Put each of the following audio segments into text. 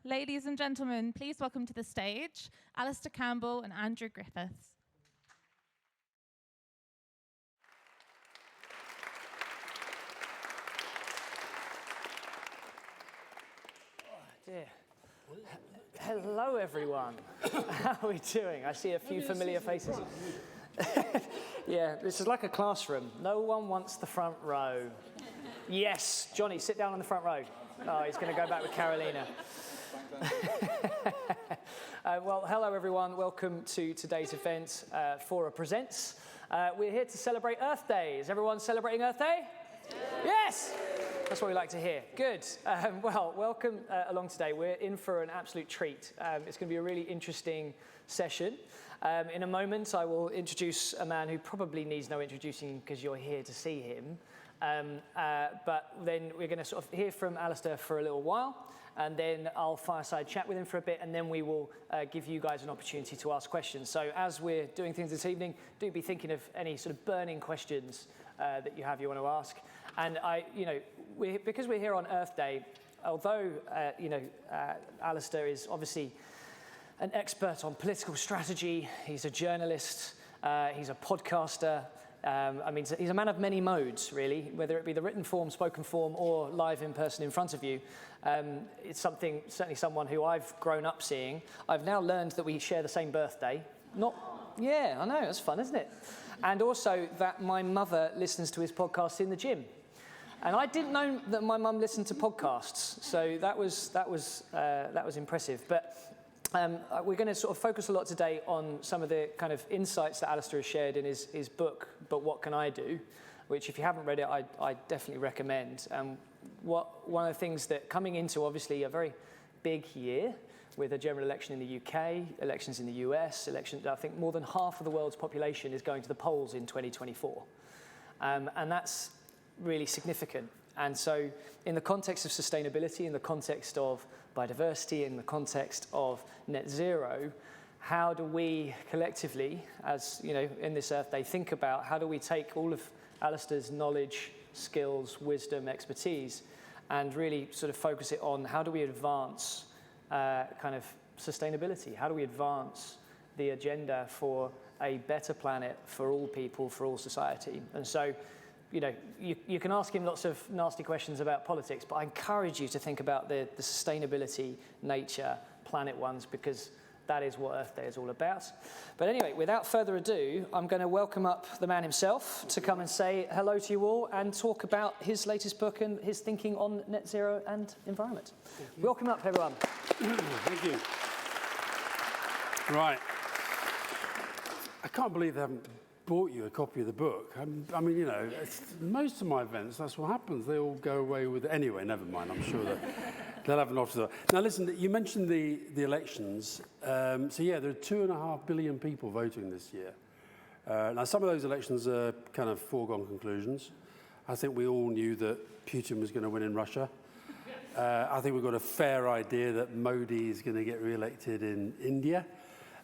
Ladies and gentlemen, please welcome to the stage Alastair Campbell and Andrew Griffiths. Dear. Hello, everyone. How are we doing? I see a few familiar faces. Yeah, this is like a classroom. No one wants the front row. Yes, Johnny, sit down on the front row. Oh, he's going to go back with Carolina. Well, hello, everyone. Welcome to today's event, Fora Presents. We're here to celebrate Earth Day. Is everyone celebrating Earth Day? Yes! That's what we like to hear. Good. Well, welcome along today. We're in for an absolute treat. It's going to be a really interesting session. In a moment, I will introduce a man who probably needs no introducing because you're here to see him. But then we're going to sort of hear from Alastair for a little while, and then I'll fireside chat with him for a bit, and then we will give you guys an opportunity to ask questions. So as we're doing things this evening, do be thinking of any sort of burning questions that you want to ask. And because we're here on Earth Day, although Alastair is obviously an expert on political strategy, he's a journalist, he's a podcaster. He's a man of many modes, really, whether it be the written form, spoken form, or live in person in front of you. It's certainly someone who I've grown up seeing. I've now learned that we share the same birthday. Yeah, I know, that's fun, isn't it? And also that my mother listens to his podcast in the gym. And I didn't know that my mum listened to podcasts, so that was impressive. But we're going to sort of focus a lot today on some of the kind of insights that Alastair has shared in his book, But What Can I Do?, which if you haven't read it, I definitely recommend. One of the things that coming into obviously a very big year with a general election in the UK, elections in the US, I think more than half of the world's population is going to the polls in 2024. And that's really significant. And so in the context of sustainability, in the context of biodiversity, in the context of net zero, how do we collectively, as in this Earth Day, think about how do we take all of Alastair's knowledge, skills, wisdom, expertise, and really sort of focus it on how do we advance kind of sustainability? How do we advance the agenda for a better planet for all people, for all society? And so you can ask him lots of nasty questions about politics, but I encourage you to think about the sustainability, nature, planet ones, because that is what Earth Day is all about. But anyway, without further ado, I'm going to welcome up the man himself to come and say hello to you all and talk about his latest book and his thinking on net zero and environment. Welcome up, everyone. Thank you. Right. I can't believe they haven't bought you a copy of the book. Most of my events, that's what happens. They all go away with it. Anyway, never mind. I'm sure that they'll have an offer. Now, listen, you mentioned the elections. There are 2.5 billion people voting this year. Now, some of those elections are kind of foregone conclusions. I think we all knew that Putin was going to win in Russia. I think we've got a fair idea that Modi is going to get re-elected in India.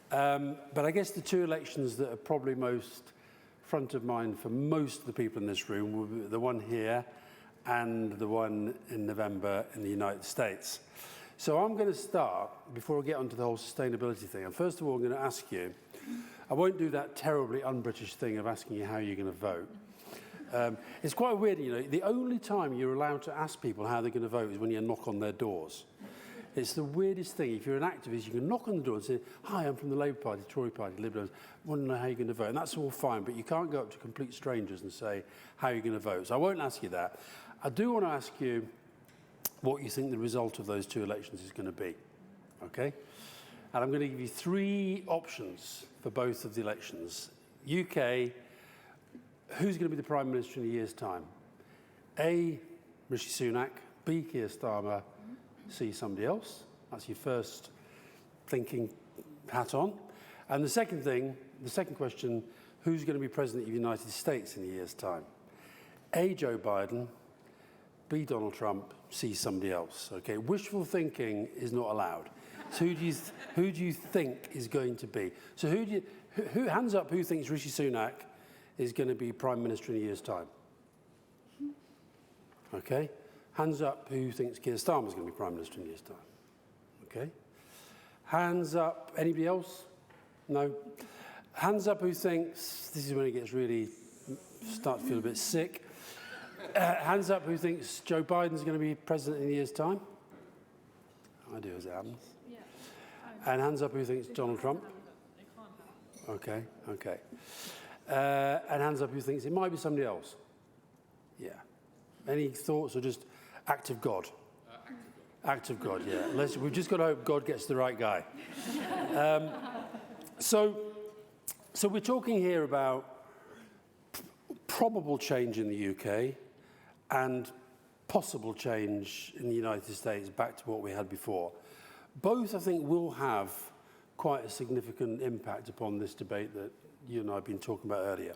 But I guess the two elections that are probably most front of mind for most of the people in this room will be the one here and the one in November in the United States. So I'm going to start, before I get onto the whole sustainability thing, and first of all I'm going to ask you, I won't do that terribly un-British thing of asking you how you're going to vote. It's quite weird, the only time you're allowed to ask people how they're going to vote is when you knock on their doors. It's the weirdest thing. If you're an activist, you can knock on the door and say, hi, I'm from the Labour Party, Tory Party, Liberals, want to know how you're going to vote. And that's all fine, but you can't go up to complete strangers and say how you're going to vote. So I won't ask you that. I do want to ask you what you think the result of those two elections is going to be, okay? And I'm going to give you three options for both of the elections. UK, who's going to be the Prime Minister in a year's time? A, Rishi Sunak, B, Keir Starmer, C, somebody else. That's your first thinking hat on. And the second question, who's going to be President of the United States in a year's time? A, Joe Biden, B, Donald Trump, C, somebody else. Okay, wishful thinking is not allowed. So who do you think is going to be? So who hands up who thinks Rishi Sunak is going to be Prime Minister in a year's time? Okay. Hands up who thinks Keir Starmer is going to be Prime Minister in a year's time. Okay. Hands up. Anybody else? No. Hands up who thinks, this is when it gets really, start to feel a bit sick. Hands up who thinks Joe Biden's going to be president in a year's time? I do as it happens. Yeah. And hands up who thinks Donald Trump? Okay, okay. And hands up who thinks it might be somebody else? Yeah. Any thoughts or just act of God? Act of God, yeah. We've just got to hope God gets the right guy. So we're talking here about probable change in the UK and possible change in the United States back to what we had before. Both, I think, will have quite a significant impact upon this debate that you and I have been talking about earlier.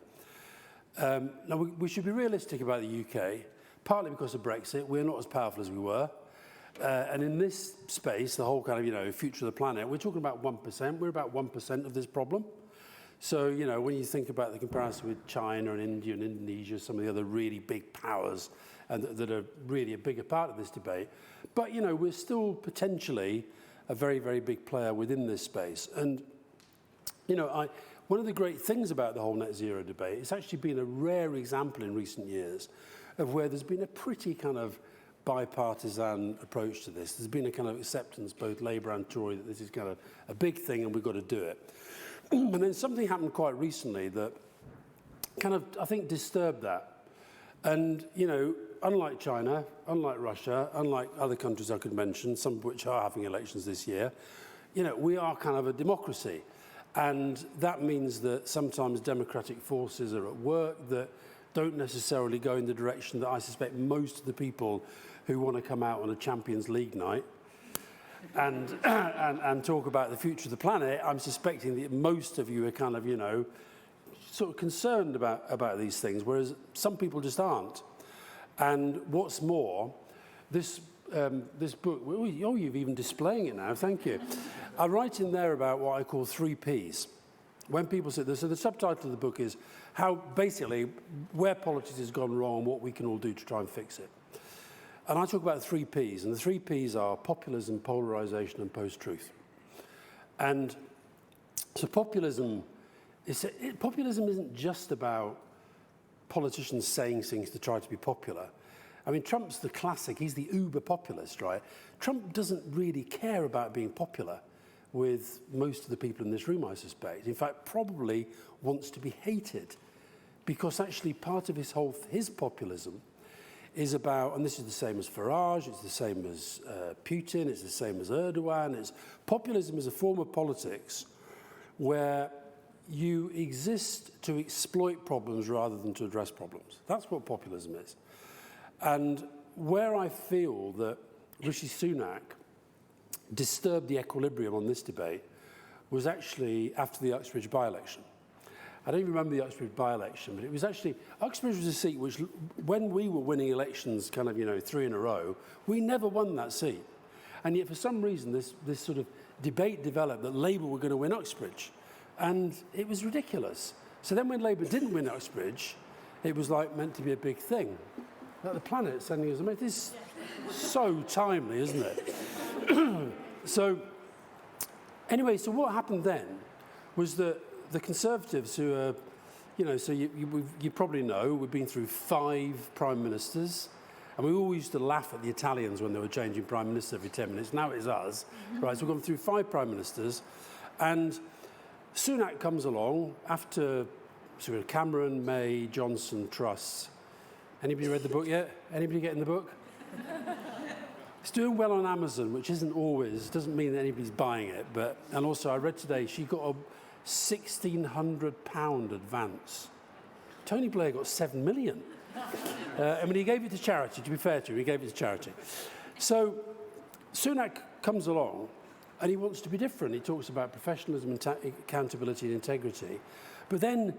Now, we should be realistic about the UK, partly because of Brexit. We're not as powerful as we were. And in this space, the whole kind of, future of the planet, we're talking about 1%. We're about 1% of this problem. So, when you think about the comparison with China and India and Indonesia, some of the other really big powers and that are really a bigger part of this debate. But, we're still potentially a very, very big player within this space. And, one of the great things about the whole net zero debate, it's actually been a rare example in recent years of where there's been a pretty kind of bipartisan approach to this. There's been a kind of acceptance, both Labour and Tory, that this is kind of a big thing and we've got to do it. And then something happened quite recently that kind of, I think, disturbed that. And, unlike China, unlike Russia, unlike other countries I could mention, some of which are having elections this year, we are kind of a democracy. And that means that sometimes democratic forces are at work that don't necessarily go in the direction that I suspect most of the people who want to come out on a Champions League night and talk about the future of the planet. I'm suspecting that most of you are kind of, sort of concerned about these things, whereas some people just aren't. And what's more, this book, you're even displaying it now, thank you. I write in there about what I call 3 Ps. When people say this, so the subtitle of the book is how, basically, where politics has gone wrong and what we can all do to try and fix it. And I talk about 3 Ps, and the 3 Ps are populism, polarization, and post-truth. And so populism isn't just about politicians saying things to try to be popular. I mean, Trump's the classic, he's the uber populist, right? Trump doesn't really care about being popular with most of the people in this room, I suspect. In fact, probably wants to be hated, because actually part of his populism is about, and this is the same as Farage, it's the same as Putin, it's the same as Erdogan. Populism is a form of politics where you exist to exploit problems rather than to address problems. That's what populism is. And where I feel that Rishi Sunak disturbed the equilibrium on this debate was actually after the Uxbridge by-election. I don't even remember the Uxbridge by-election, but it was actually, Uxbridge was a seat which, when we were winning elections kind of, 3 in a row, we never won that seat. And yet for some reason, this sort of debate developed that Labour were going to win Uxbridge. And it was ridiculous. So then when Labour didn't win Uxbridge, it was like meant to be a big thing. Like the planet sending us, it is so timely, isn't it? So anyway, so what happened then was that the Conservatives who are, so you probably know, we've been through 5 prime ministers, and we all used to laugh at the Italians when they were changing prime minister every 10 minutes. Now it's us, right? So we've gone through 5 prime ministers, and Sunak comes along after sort of Cameron, May, Johnson, Truss. Anybody read the book yet? Anybody getting the book? It's doing well on Amazon, which doesn't mean that anybody's buying it. And also I read today she got a £1,600 advance. Tony Blair got 7 million. He gave it to charity, to be fair to him, he gave it to charity. So Sunak comes along and he wants to be different. He talks about professionalism, accountability and integrity. But then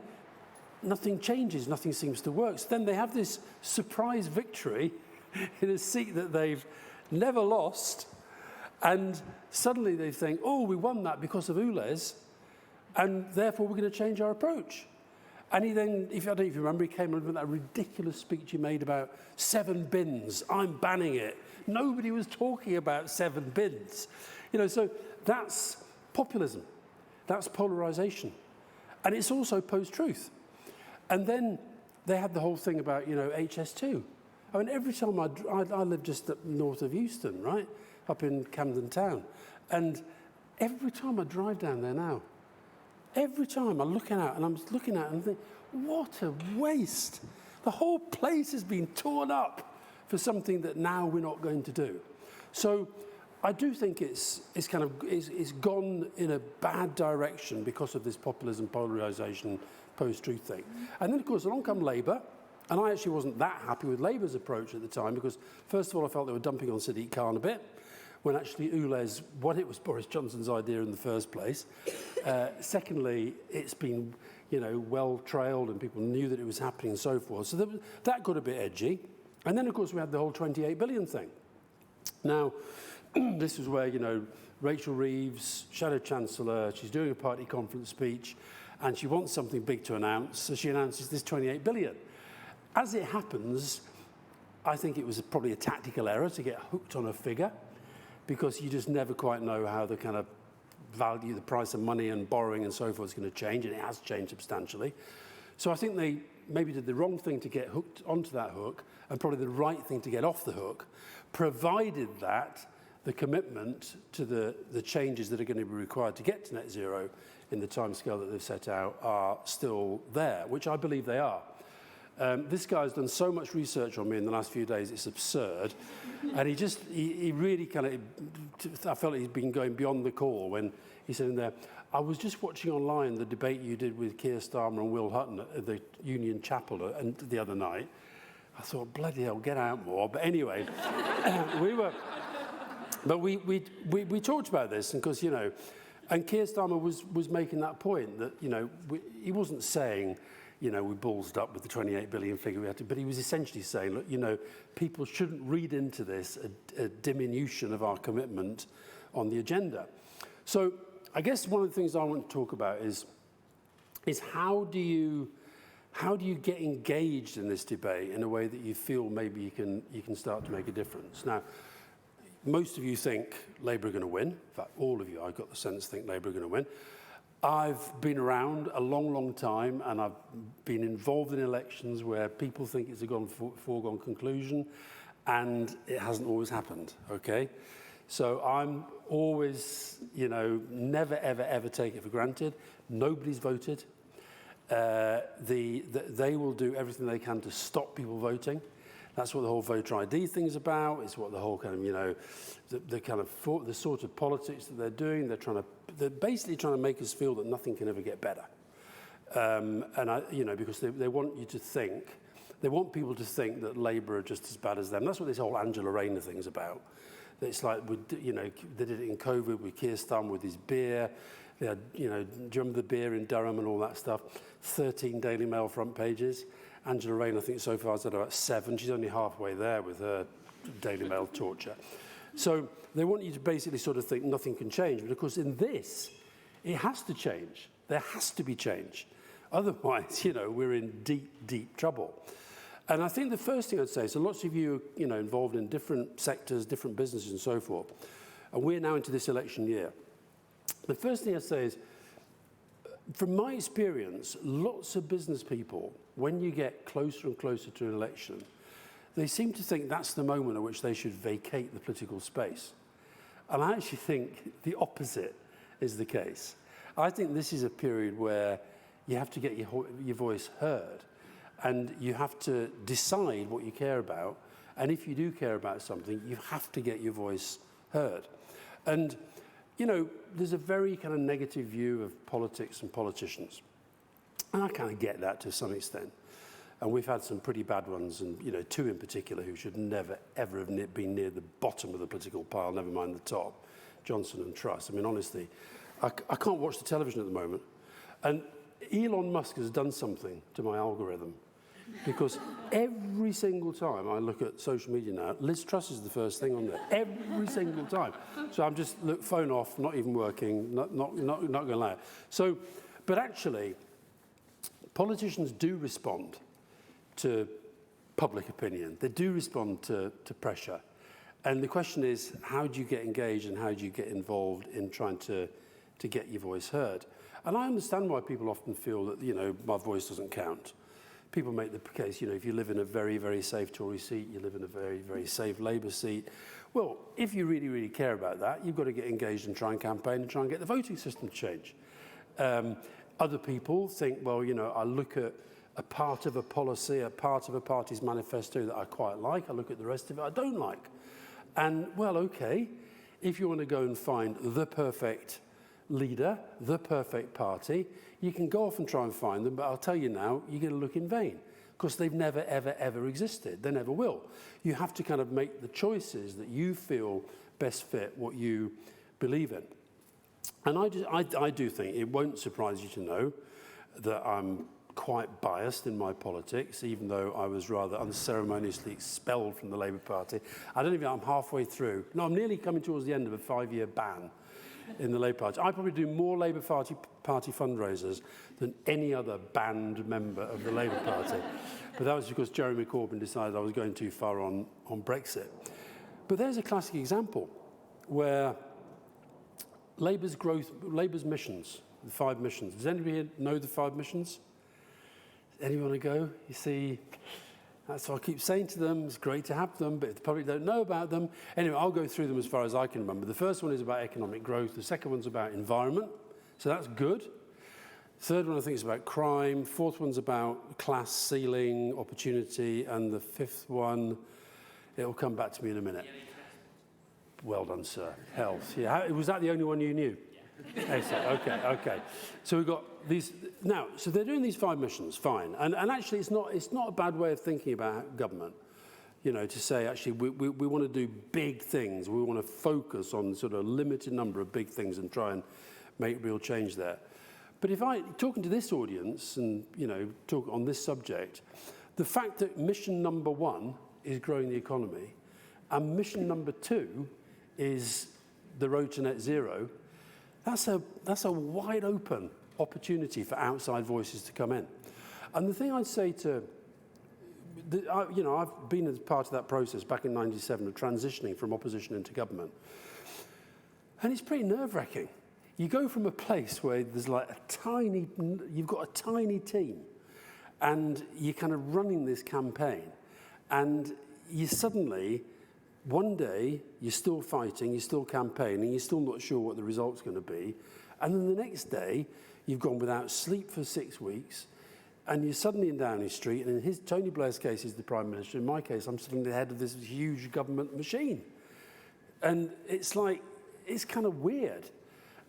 nothing changes, nothing seems to work. So then they have this surprise victory in a seat that they've never lost. And suddenly they think, oh, we won that because of ULEZ, and therefore we're going to change our approach. And he then, I don't know if you remember, he came up with that ridiculous speech he made about 7 bins. I'm banning it. Nobody was talking about 7 bins. So that's populism. That's polarization. And it's also post-truth. And then they had the whole thing about, HS2. I mean, every time I live just up north of Euston, right? Up in Camden Town. And every time I drive down there now, every time I'm looking out and think, what a waste. The whole place has been torn up for something that now we're not going to do. So I do think it's gone in a bad direction because of this populism, polarisation, post-truth thing. And then, of course, along come Labour, and I actually wasn't that happy with Labour's approach at the time because, first of all, I felt they were dumping on Sadiq Khan a bit, when actually ULEZ, one, it was Boris Johnson's idea in the first place. Secondly, it's been, well trailed and people knew that it was happening and so forth. So that got a bit edgy. And then, of course, we had the whole 28 billion thing. Now, this is where, Rachel Reeves, Shadow Chancellor, she's doing a party conference speech and she wants something big to announce, so she announces this 28 billion. As it happens, I think it was probably a tactical error to get hooked on a figure because you just never quite know how the kind of value, the price of money and borrowing and so forth is going to change, and it has changed substantially. So I think they maybe did the wrong thing to get hooked onto that hook and probably the right thing to get off the hook, provided that the commitment to the changes that are going to be required to get to net zero in the timescale that they've set out are still there, which I believe they are. This guy's done so much research on me in the last few days, it's absurd. And he really I felt he'd been going beyond the call when he said in there, I was just watching online the debate you did with Keir Starmer and Will Hutton at the Union Chapel the other night. I thought, bloody hell, get out more. But anyway, we talked about this, and because, and Keir Starmer was making that point that, he wasn't saying, we ballsed up with the 28 billion figure we had to, but he was essentially saying, look, people shouldn't read into this a diminution of our commitment on the agenda. So I guess one of the things I want to talk about is how do you get engaged in this debate in a way that you feel maybe you can start to make a difference? Now, most of you think Labour are going to win. In fact, all of you, I got the sense, think Labour are going to win. I've been around a long, long time, and I've been involved in elections where people think it's a foregone conclusion, and it hasn't always happened, okay? So I'm always, never, ever, ever take it for granted. Nobody's voted. They will do everything they can to stop people voting. That's what the whole voter ID thing's about. It's what the whole kind of, the sort of politics that they're doing. They're basically trying to make us feel that nothing can ever get better. Because they want you to think, they want people to think that Labour are just as bad as them. That's what this whole Angela Rayner thing's about. It's like, they did it in COVID with Keir Starmer with his beer. They had, do you remember the beer in Durham and all that stuff? 13 Daily Mail front pages. Angela Rayner, I think so far has had about 7. She's only halfway there with her Daily Mail torture. So they want you to basically sort of think nothing can change. But of course, in this, it has to change. There has to be change. Otherwise, we're in deep, deep trouble. And I think the first thing I'd say, so lots of you are, involved in different sectors, different businesses and so forth. And we're now into this election year. The first thing I'd say is, from my experience, lots of business people, when you get closer and closer to an election, they seem to think that's the moment at which they should vacate the political space. And I actually think the opposite is the case. I think this is a period where you have to get your voice heard, and you have to decide what you care about. And if you do care about something, you have to get your voice heard. And there's a very kind of negative view of politics and politicians. And I kind of get that to some extent. And we've had some pretty bad ones, and 2 in particular who should never, ever have been near the bottom of the political pile, never mind the top, Johnson and Truss. I mean, honestly, I can't watch the television at the moment. And Elon Musk has done something to my algorithm. Because every single time I look at social media now, Liz Truss is the first thing on there. Every single time. So I'm just, phone off, not even working, not going to lie. So, but actually, politicians do respond to public opinion. They do respond to pressure. And the question is, how do you get engaged and how do you get involved in trying to get your voice heard? And I understand why people often feel that, my voice doesn't count. People make the case, if you live in a very, very safe Tory seat, you live in a very, very safe Labour seat. Well, if you really, really care about that, you've got to get engaged and try and campaign and try and get the voting system to change. Other people think, well, I look at a part of a policy, a part of a party's manifesto that I quite like. I look at the rest of it I don't like. And, well, okay, if you want to go and find the perfect leader, the perfect party, you can go off and try and find them, but I'll tell you now, you're going to look in vain because they've never, ever, ever existed. They never will. You have to kind of make the choices that you feel best fit what you believe in. And I do think it won't surprise you to know that I'm quite biased in my politics, even though I was rather unceremoniously expelled from the Labour Party. I don't even, I'm halfway through. No, I'm nearly coming towards the end of a 5-year ban in the Labour Party. I probably do more Labour Party fundraisers than any other banned member of the Labour Party. But that was because Jeremy Corbyn decided I was going too far on Brexit. But there's a classic example where Labour's missions, the 5 missions. Does anybody here know the 5 missions? Anyone want to go? You see, that's what I keep saying to them. It's great to have them, but the public don't know about them. Anyway, I'll go through them as far as I can remember. The first one is about economic growth. The second one's about environment. So that's good. Third one, I think, is about crime. Fourth one's about class ceiling, opportunity. And the fifth one, it'll come back to me in a minute. Well done, sir. Health. Yeah. Was that the only one you knew? Excellent. Okay. So we've got these now. So they're doing these 5 missions, fine. And actually, it's not a bad way of thinking about government. To say actually we want to do big things. We want to focus on sort of a limited number of big things and try and make real change there. But if I talking to this audience and talk on this subject, the fact that mission number 1 is growing the economy, and mission number 2 is the road to net zero. That's a wide open opportunity for outside voices to come in. And the thing I'd say I've been as part of that process back in '97 of transitioning from opposition into government. And it's pretty nerve-wracking. You go from a place where there's like you've got a tiny team and you're kind of running this campaign and you suddenly, one day, you're still fighting, you're still campaigning, you're still not sure what the result's going to be. And then the next day, you've gone without sleep for 6 weeks, and you're suddenly in Downing Street, and in Tony Blair's case, he's the Prime Minister. In my case, I'm sitting at the head of this huge government machine. And it's kind of weird.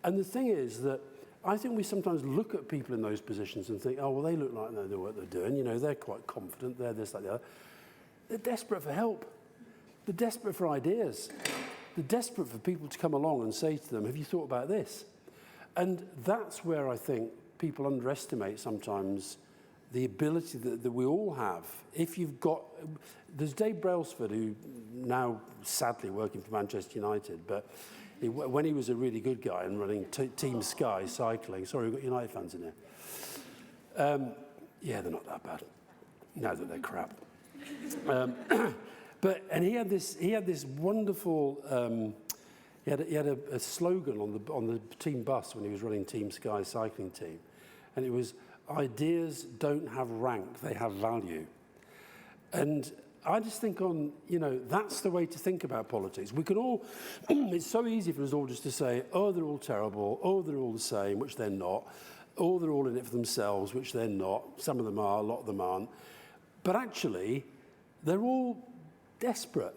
And the thing is that I think we sometimes look at people in those positions and think, oh, well, they look like they know what they're doing. They're quite confident, they're this, that, the other. They're desperate for help. They're desperate for ideas. They're desperate for people to come along and say to them, have you thought about this? And that's where I think people underestimate sometimes the ability that we all have. If you've got... There's Dave Brailsford, who now sadly working for Manchester United, but when he was a really good guy and running Team Sky cycling... Sorry, we've got United fans in here. Yeah, they're not that bad. No, that they're crap. And he had this wonderful. He had a slogan on the team bus when he was running Team Sky cycling team, and it was "Ideas don't have rank; they have value." And I just think that's the way to think about politics. We can all. It's so easy for us all just to say, "Oh, they're all terrible. Oh, they're all the same," which they're not. Oh, they're all in it for themselves, which they're not. Some of them are, a lot of them aren't. But actually, they're all desperate.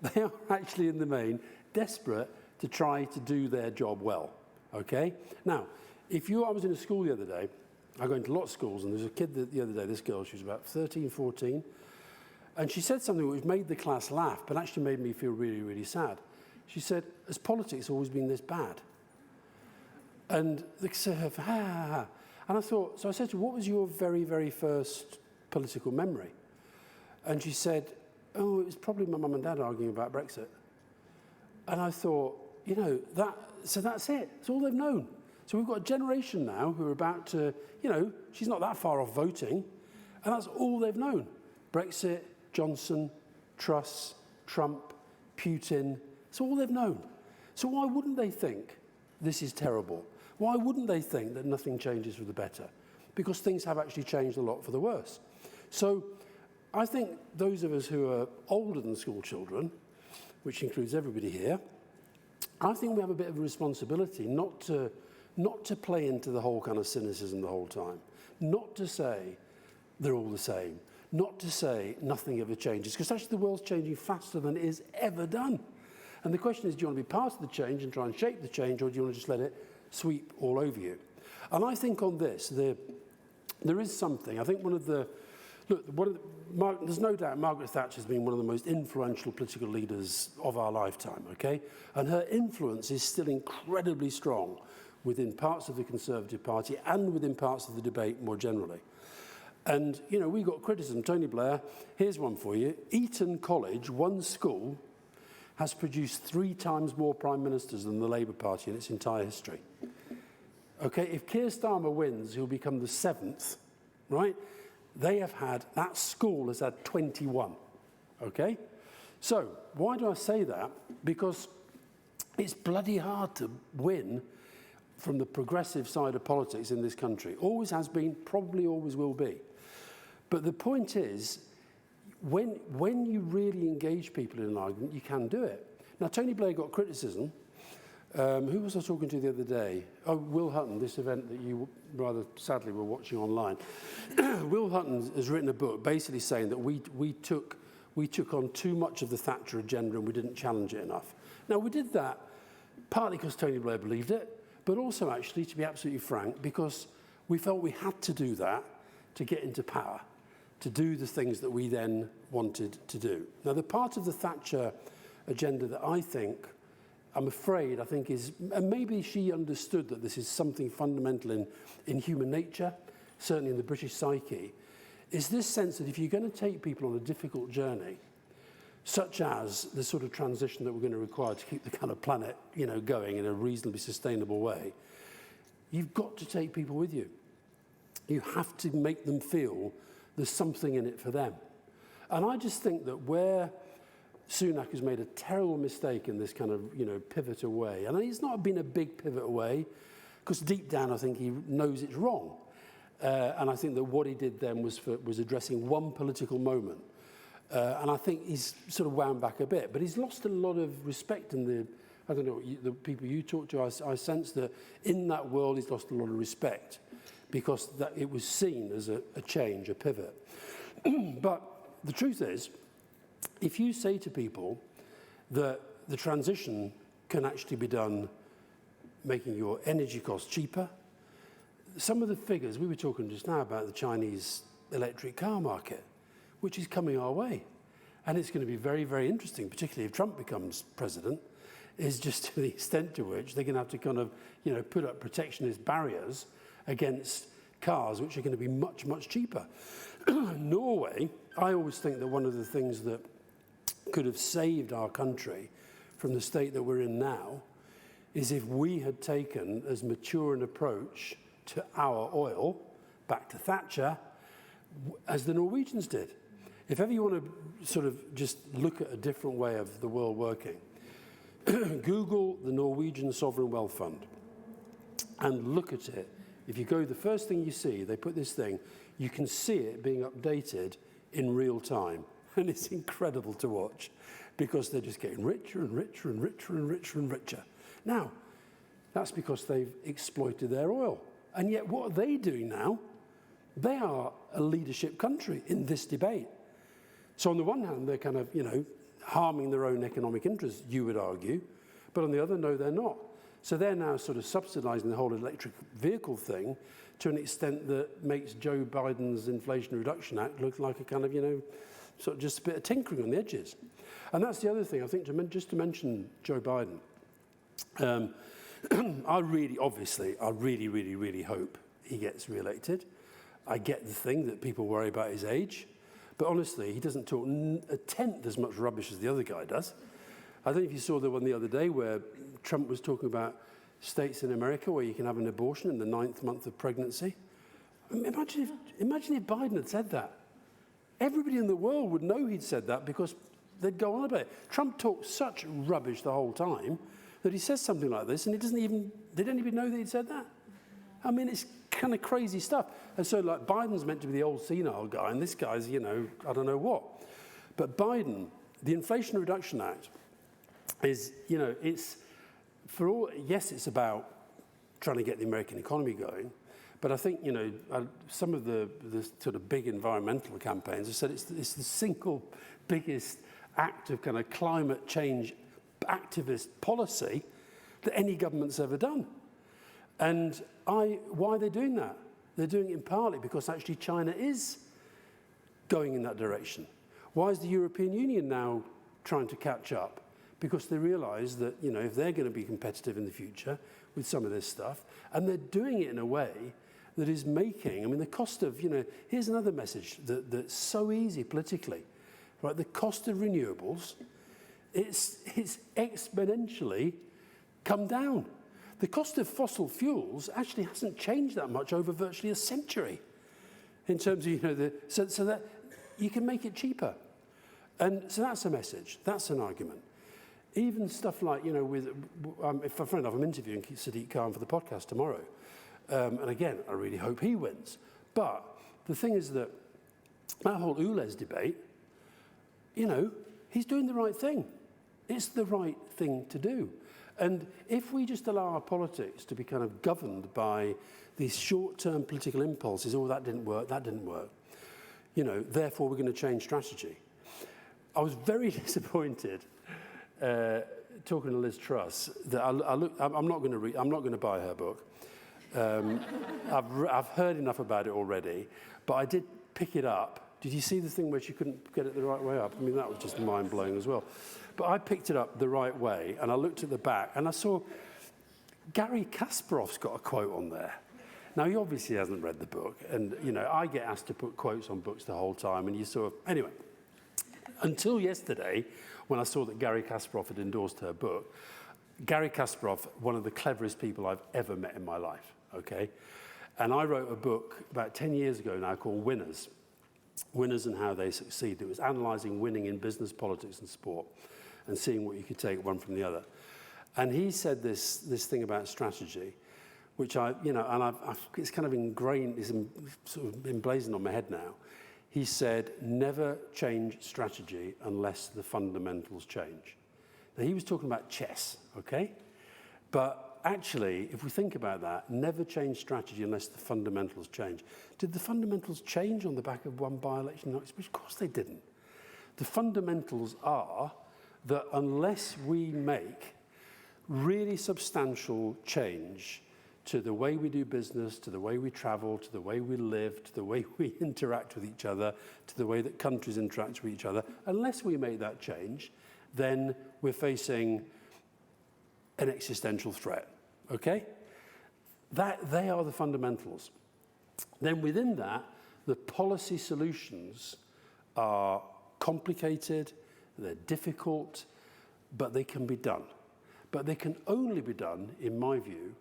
They are actually, in the main, desperate to try to do their job well, okay? Now, I was in a school the other day. I go into a lot of schools, and there's a kid the other day, this girl, she was about 13, 14, and she said something which made the class laugh, but actually made me feel really, really sad. She said, has politics always been this bad? And they said, ha, ha, ha. And I thought, so I said to her, what was your very, very first political memory? And she said, oh, it was probably my mum and dad arguing about Brexit. And I thought, so that's it. It's all they've known. So we've got a generation now who are about to, she's not that far off voting, and that's all they've known. Brexit, Johnson, Truss, Trump, Putin. It's all they've known. So why wouldn't they think this is terrible? Why wouldn't they think that nothing changes for the better? Because things have actually changed a lot for the worse. So I think those of us who are older than school children, which includes everybody here, I think we have a bit of a responsibility not to play into the whole kind of cynicism the whole time, not to say they're all the same, not to say nothing ever changes, because actually the world's changing faster than it is ever done. And the question is, do you want to be part of the change and try and shape the change, or do you want to just let it sweep all over you? And I think on this, there is something. I think there's no doubt Margaret Thatcher has been one of the most influential political leaders of our lifetime, okay? And her influence is still incredibly strong within parts of the Conservative Party and within parts of the debate more generally. And, you know, we got criticism. Tony Blair, here's one for you. Eton College, one school, has produced 3 times more prime ministers than the Labour Party in its entire history. Okay, if Keir Starmer wins, he'll become the 7th, right? That school has had 21, okay? So, why do I say that? Because it's bloody hard to win from the progressive side of politics in this country. Always has been, probably always will be. But the point is, when you really engage people in an argument, you can do it. Now, Tony Blair got criticism. Who was I talking to the other day? Oh, Will Hutton, this event that you rather sadly were watching online. Will Hutton has written a book basically saying that we took on too much of the Thatcher agenda and we didn't challenge it enough. Now, we did that partly because Tony Blair believed it, but also actually, to be absolutely frank, because we felt we had to do that to get into power, to do the things that we then wanted to do. Now, the part of the Thatcher agenda that I'm afraid, is, and maybe she understood that this is something fundamental in human nature, certainly in the British psyche, is this sense that if you're going to take people on a difficult journey, such as the sort of transition that we're going to require to keep the kind of planet, you know, going in a reasonably sustainable way, you've got to take people with you. You have to make them feel there's something in it for them. And I just think that where Sunak has made a terrible mistake in this kind of, you know, pivot away, and it's not been a big pivot away, because deep down I think he knows it's wrong. And I think that what he did then was addressing one political moment. And I think he's sort of wound back a bit, but he's lost a lot of respect in the people you talk to. I sense that in that world he's lost a lot of respect because that it was seen as a change, a pivot. But the truth is, if you say to people that the transition can actually be done making your energy costs cheaper, some of the figures, we were talking just now about the Chinese electric car market, which is coming our way. And it's going to be very, very interesting, particularly if Trump becomes president, is just to the extent to which they're going to have to kind of, you know, put up protectionist barriers against cars, which are going to be much, much cheaper. Norway, I always think that one of the things that could have saved our country from the state that we're in now is if we had taken as mature an approach to our oil, back to Thatcher, as the Norwegians did. If ever you want to sort of just look at a different way of the world working, Google the Norwegian Sovereign Wealth Fund and look at it. If you go, the first thing you see, they put this thing, you can see it being updated in real time. And it's incredible to watch because they're just getting richer and richer and richer and richer and richer. Now, that's because they've exploited their oil. And yet what are they doing now? They are a leadership country in this debate. So on the one hand, they're kind of, you know, harming their own economic interests, you would argue. But on the other, no, they're not. So they're now sort of subsidizing the whole electric vehicle thing to an extent that makes Joe Biden's Inflation Reduction Act look like a kind of, you know, sort of just a bit of tinkering on the edges. And that's the other thing, I think, just to mention Joe Biden. I really hope he gets re-elected. I get the thing that people worry about his age. But honestly, he doesn't talk a tenth as much rubbish as the other guy does. I don't know if you saw the one the other day where Trump was talking about states in America where you can have an abortion in the 9th month of pregnancy. Imagine if Biden had said that. Everybody in the world would know he'd said that because they'd go on about it. Trump talks such rubbish the whole time that he says something like this, and they don't even know that he'd said that. I mean, it's kind of crazy stuff. And so, like, Biden's meant to be the old senile guy, and this guy's, you know, I don't know what. But Biden, the Inflation Reduction Act is, you know, it's for all, yes, it's about trying to get the American economy going, but I think, you know, some of the sort of big environmental campaigns have said it's the single biggest act of kind of climate change activist policy that any government's ever done. And why are they doing that? They're doing it in partly because actually China is going in that direction. Why is the European Union now trying to catch up? Because they realise that, you know, if they're going to be competitive in the future with some of this stuff, and they're doing it in a way that is making, I mean, the cost of, you know, here's another message that's so easy politically, right? The cost of renewables, it's exponentially come down. The cost of fossil fuels actually hasn't changed that much over virtually a century in terms of, you know, so that you can make it cheaper. And so that's a message, that's an argument. Even stuff like, you know, with, if a friend of I'm interviewing Sadiq Khan for the podcast tomorrow, and again, I really hope he wins. But the thing is that whole ULEZ debate, you know, he's doing the right thing. It's the right thing to do. And if we just allow our politics to be kind of governed by these short-term political impulses, oh, that didn't work, you know, therefore we're going to change strategy. I was very disappointed talking to Liz Truss that I'm not going to buy her book. I've heard enough about it already, but I did pick it up. Did you see the thing where she couldn't get it the right way up? I mean, that was just mind-blowing as well. But I picked it up the right way, and I looked at the back, and I saw Gary Kasparov's got a quote on there. Now, he obviously hasn't read the book, and, you know, I get asked to put quotes on books the whole time, and you sort of... Anyway, until yesterday, when I saw that Gary Kasparov had endorsed her book, Gary Kasparov, one of the cleverest people I've ever met in my life, okay? And I wrote a book about 10 years ago now called Winners and How They Succeed. It was analysing winning in business, politics and sport and seeing what you could take one from the other. And he said this thing about strategy, which it's kind of ingrained, it's sort of emblazoned on my head now. He said, never change strategy unless the fundamentals change. Now, he was talking about chess, okay? But actually, if we think about that, never change strategy unless the fundamentals change. Did the fundamentals change on the back of one by-election? No, of course they didn't. The fundamentals are that unless we make really substantial change to the way we do business, to the way we travel, to the way we live, to the way we interact with each other, to the way that countries interact with each other, unless we make that change, then we're facing an existential threat, okay? They are the fundamentals. Then within that, the policy solutions are complicated, they're difficult, but they can be done. But they can only be done, in my view,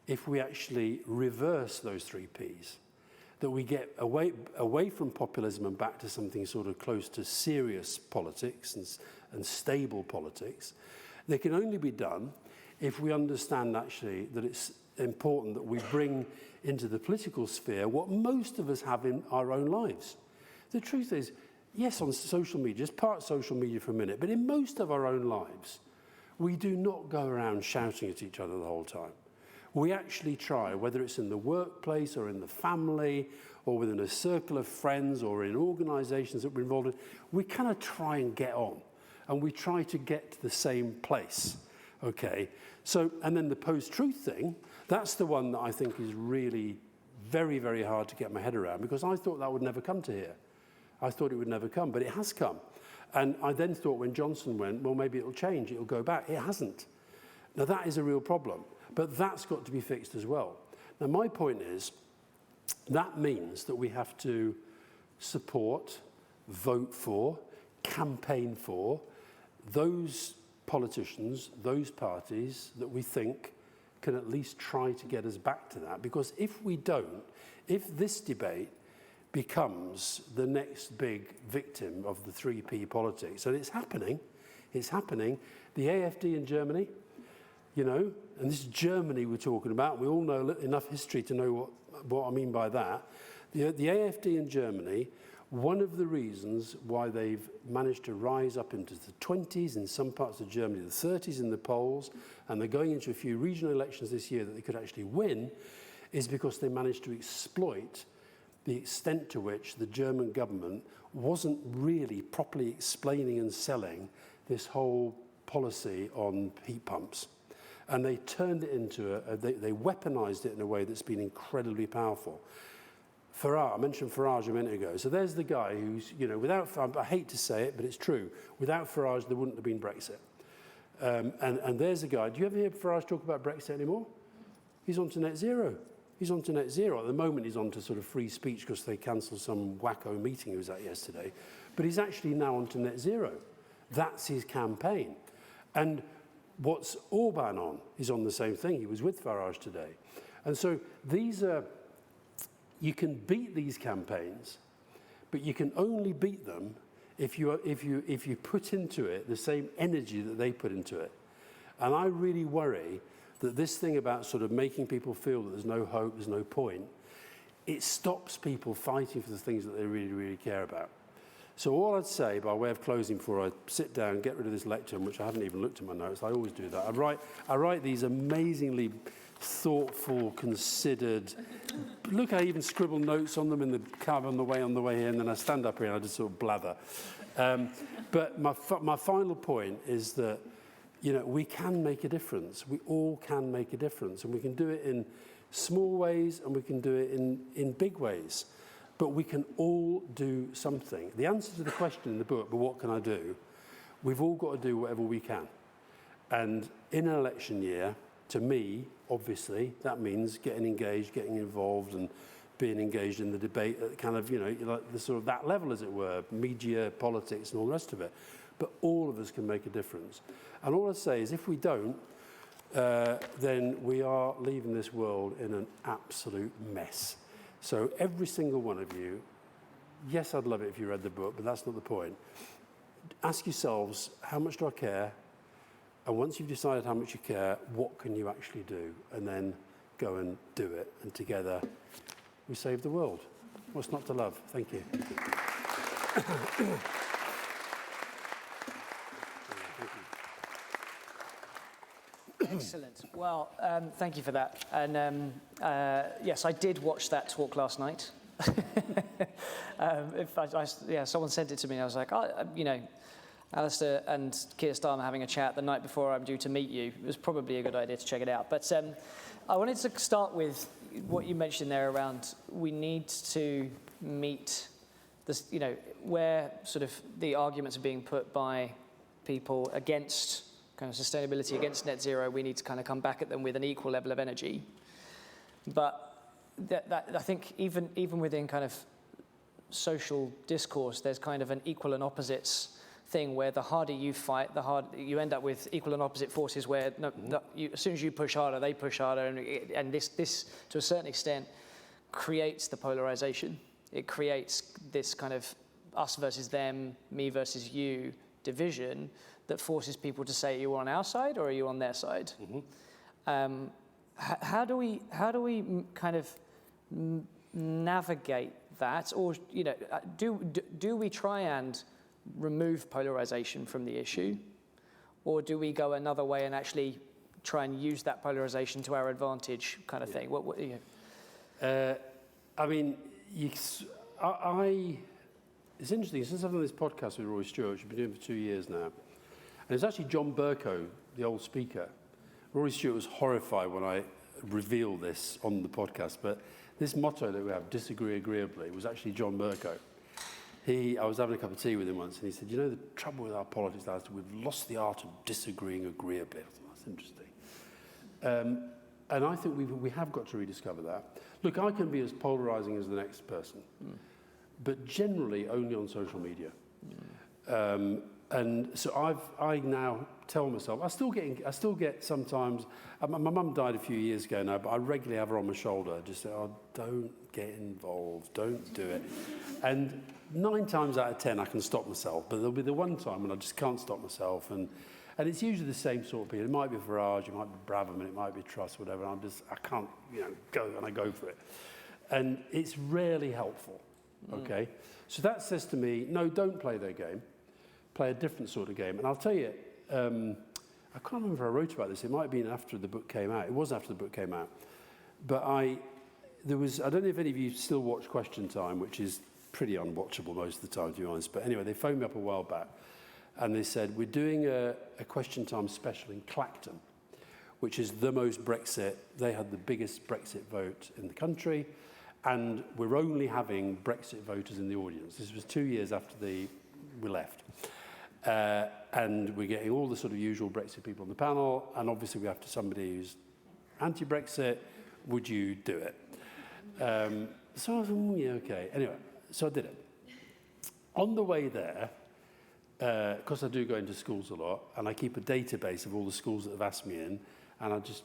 if we actually reverse those 3 Ps, that we get away from populism and back to something sort of close to serious politics and stable politics. They can only be done if we understand actually that it's important that we bring into the political sphere what most of us have in our own lives. The truth is, yes, on social media, just part social media for a minute, but in most of our own lives, we do not go around shouting at each other the whole time. We actually try, whether it's in the workplace or in the family or within a circle of friends or in organisations that we're involved in, we kind of try and get on and we try to get to the same place, okay? So, and then the post-truth thing, that's the one that I think is really very, very hard to get my head around because I thought that would never come to here. I thought it would never come, but it has come. And I then thought when Johnson went, well, maybe it'll change, it'll go back. It hasn't. Now, that is a real problem. But that's got to be fixed as well. Now, my point is, that means that we have to support, vote for, campaign for those politicians, those parties that we think can at least try to get us back to that. Because if we don't, if this debate becomes the next big victim of the 3P politics. And it's happening. It's happening. The AfD in Germany, you know, and this is Germany we're talking about. We all know enough history to know what I mean by that. The AfD in Germany, one of the reasons why they've managed to rise up into the 20s in some parts of Germany, the 30s in the polls, and they're going into a few regional elections this year that they could actually win, is because they managed to exploit the extent to which the German government wasn't really properly explaining and selling this whole policy on heat pumps. And they turned it into they weaponized it in a way that's been incredibly powerful. Farage, I mentioned Farage a minute ago. So there's the guy who's, you know, without, I hate to say it, but it's true. Without Farage, there wouldn't have been Brexit. And there's the guy. Do you ever hear Farage talk about Brexit anymore? He's on to net zero. He's on to net zero. At the moment, he's on to sort of free speech because they cancelled some wacko meeting he was at yesterday. But he's actually now on to net zero. That's his campaign. And what's Orban on is on the same thing. He was with Farage today. And so these are, you can beat these campaigns, but you can only beat them if you put into it the same energy that they put into it. And I really worry that this thing about sort of making people feel that there's no hope, there's no point, it stops people fighting for the things that they really, really care about. So all I'd say, by way of closing before I sit down and get rid of this lectern, which I haven't even looked at my notes, I always do that. I write these amazingly thoughtful, considered, look, I even scribble notes on them in the cab on the way here, and then I stand up here and I just sort of blather. But my final point is that, you know, we can make a difference. We all can make a difference, and we can do it in small ways and we can do it in big ways. But we can all do something. The answer to the question in the book, but what can I do? We've all got to do whatever we can. And in an election year, to me, obviously, that means getting engaged, getting involved, and being engaged in the debate at kind of, you know, like the sort of that level, as it were, media, politics, and all the rest of it. But all of us can make a difference. And all I say is if we don't, then we are leaving this world in an absolute mess. So every single one of you, yes, I'd love it if you read the book, but that's not the point. Ask yourselves, how much do I care? And once you've decided how much you care, what can you actually do? And then go and do it. And together, we save the world. What's not to love? Thank you. Excellent. Well, thank you for that. And yes, I did watch that talk last night. Someone sent it to me, and I was like, you know, Alastair and Keir Starmer having a chat the night before I'm due to meet you. It was probably a good idea to check it out. But I wanted to start with what you mentioned there around we need to meet this, you know, where sort of the arguments are being put by people against kind of sustainability, against net zero. We need to kind of come back at them with an equal level of energy. But that I think even within kind of social discourse, there's kind of an equal and opposites thing where the harder you fight, the harder you end up with equal and opposite forces where as soon as you push harder, they push harder. And this, to a certain extent, creates the polarization. It creates this kind of us versus them, me versus you division that forces people to say, are you on our side or are you on their side? Mm-hmm. How do we kind of navigate that? Or, you know, do we try and remove polarization from the issue? Or do we go another way and actually try and use that polarization to our advantage kind of thing? What you know? I mean, it's interesting, since I've done this podcast with Rory Stewart, which I've been doing for 2 years now, and it's actually John Bercow, the old speaker. Rory Stewart was horrified when I revealed this on the podcast, but this motto that we have, disagree agreeably, was actually John Bercow. I was having a cup of tea with him once, and he said, you know, the trouble with our politics now is we've lost the art of disagreeing agreeably. I thought, that's interesting. And I think we have got to rediscover that. Look, I can be as polarizing as the next person, but generally only on social media. And so I now tell myself, I still get sometimes, my mum died a few years ago now, but I regularly have her on my shoulder, just say, oh, don't get involved, don't do it. And 9 times out of 10 I can stop myself, but there'll be the one time when I just can't stop myself, and it's usually the same sort of people. It might be Farage, it might be Braverman, it might be Truss, whatever, and I can't, go, and I go for it. And it's rarely helpful, okay? So that says to me, no, don't play their game. Play a different sort of game. And I'll tell you, I can't remember if I wrote about this. It might have been after the book came out. It was after the book came out. But I don't know if any of you still watch Question Time, which is pretty unwatchable most of the time, to be honest. But anyway, they phoned me up a while back, and they said, we're doing a Question Time special in Clacton, which is the most Brexit. They had the biggest Brexit vote in the country, and we're only having Brexit voters in the audience. This was 2 years after we left. And we're getting all the sort of usual Brexit people on the panel, and obviously we have somebody who's anti-Brexit. Would you do it? So I was like, yeah, okay. Anyway, so I did it. On the way there, because I do go into schools a lot, and I keep a database of all the schools that have asked me in, and